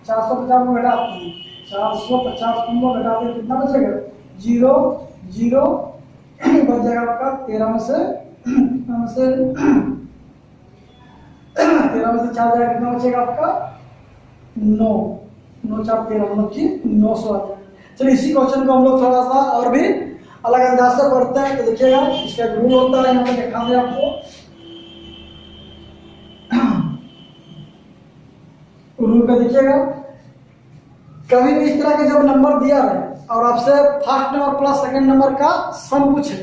450 को घटाते हैं, 450 को हम लोग घटा दें, कितना बचेगा? 0 0 बच जाएगा आपका 13 में से 13 में से 4 जाएगा, कितना बचेगा आपका? 9 9 4 13, मतलब कि 900 आ जाएगा। चलिए इसी क्वेश्चन को हम लोग थोड़ा सा और भी अलग अंदाज से पढ़ते हैं। तो देखिएगा इसका रूल होता है, यहाँ पे दिखा दें आपको। रूल का देखिएगा, कभी भी इस तरह के जब नंबर दिया है और आपसे first number plus second number का सम पूछे,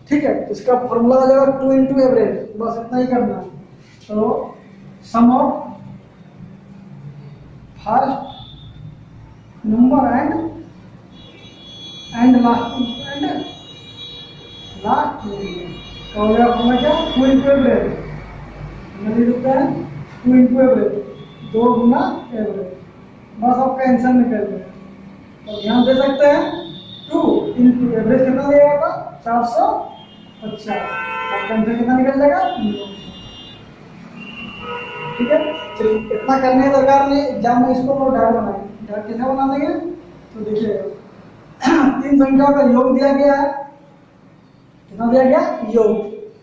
ठीक है, तो इसका फॉर्मूला आ जाएगा 2 × एवरेज, बस इतना ही करना है। तो sum of first number and last तो हो गया अपना क्या 2 इंटू एवरेज, नहीं लिखते हैं 2 इंटू एवरेज, 2 गुना एवरेज, बस आपका आंसर निकल गया। तो ध्यान दे सकते हैं 2 इंटू एवरेज कितना दिया था 450, आपका आंसर कितना निकल जाएगा 900। ठीक है, चलिए इतना करने की दरकार नहीं, एग्जाम में इसको हम डायरेक्ट बनाएंगे। डायरेक्ट कैसे बना देंगे तो देखिए 3 संख्या का योग दिया गया है, कितना दिया गया योग,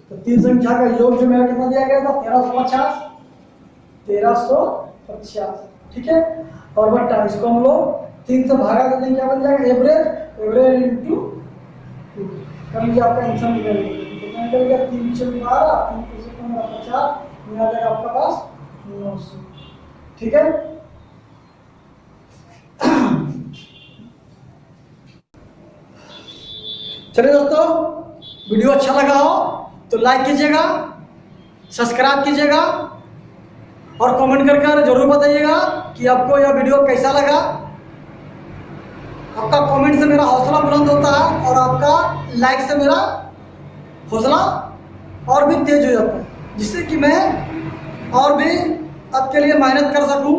तो 3 संख्या का योग जो मेरा कितना दिया गया था 1350, ठीक है। और बट्टा इसको हम लोग 3 से भागा देते हैं, क्या बन जाएगा एवरेज, एवरेज इंटू 2 कर लीजिए, आपका आंसर निकल गया। कितना निकल गया 3 से 12, 3 से 15 50, मिला जाएगा आपका पास 900। ठीक है, चलिए दोस्तों, वीडियो अच्छा लगा हो तो लाइक कीजिएगा, सब्सक्राइब कीजिएगा और कमेंट कर जरूर बताइएगा कि आपको यह वीडियो कैसा लगा। आपका कमेंट से मेरा हौसला बुलंद होता है और आपका लाइक से मेरा हौसला और भी तेज हो जाता है, जिससे कि मैं और भी आपके लिए मेहनत कर सकूं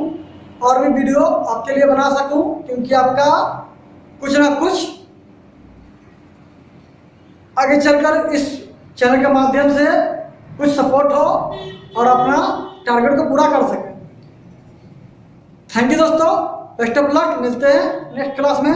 और भी वीडियो आपके लिए बना सकूं, क्योंकि आपका कुछ ना कुछ आगे चलकर इस चैनल के माध्यम से कुछ सपोर्ट हो और अपना टारगेट को पूरा कर सके। थैंक यू दोस्तों, बेस्ट ऑफ लक, मिलते हैं नेक्स्ट क्लास में।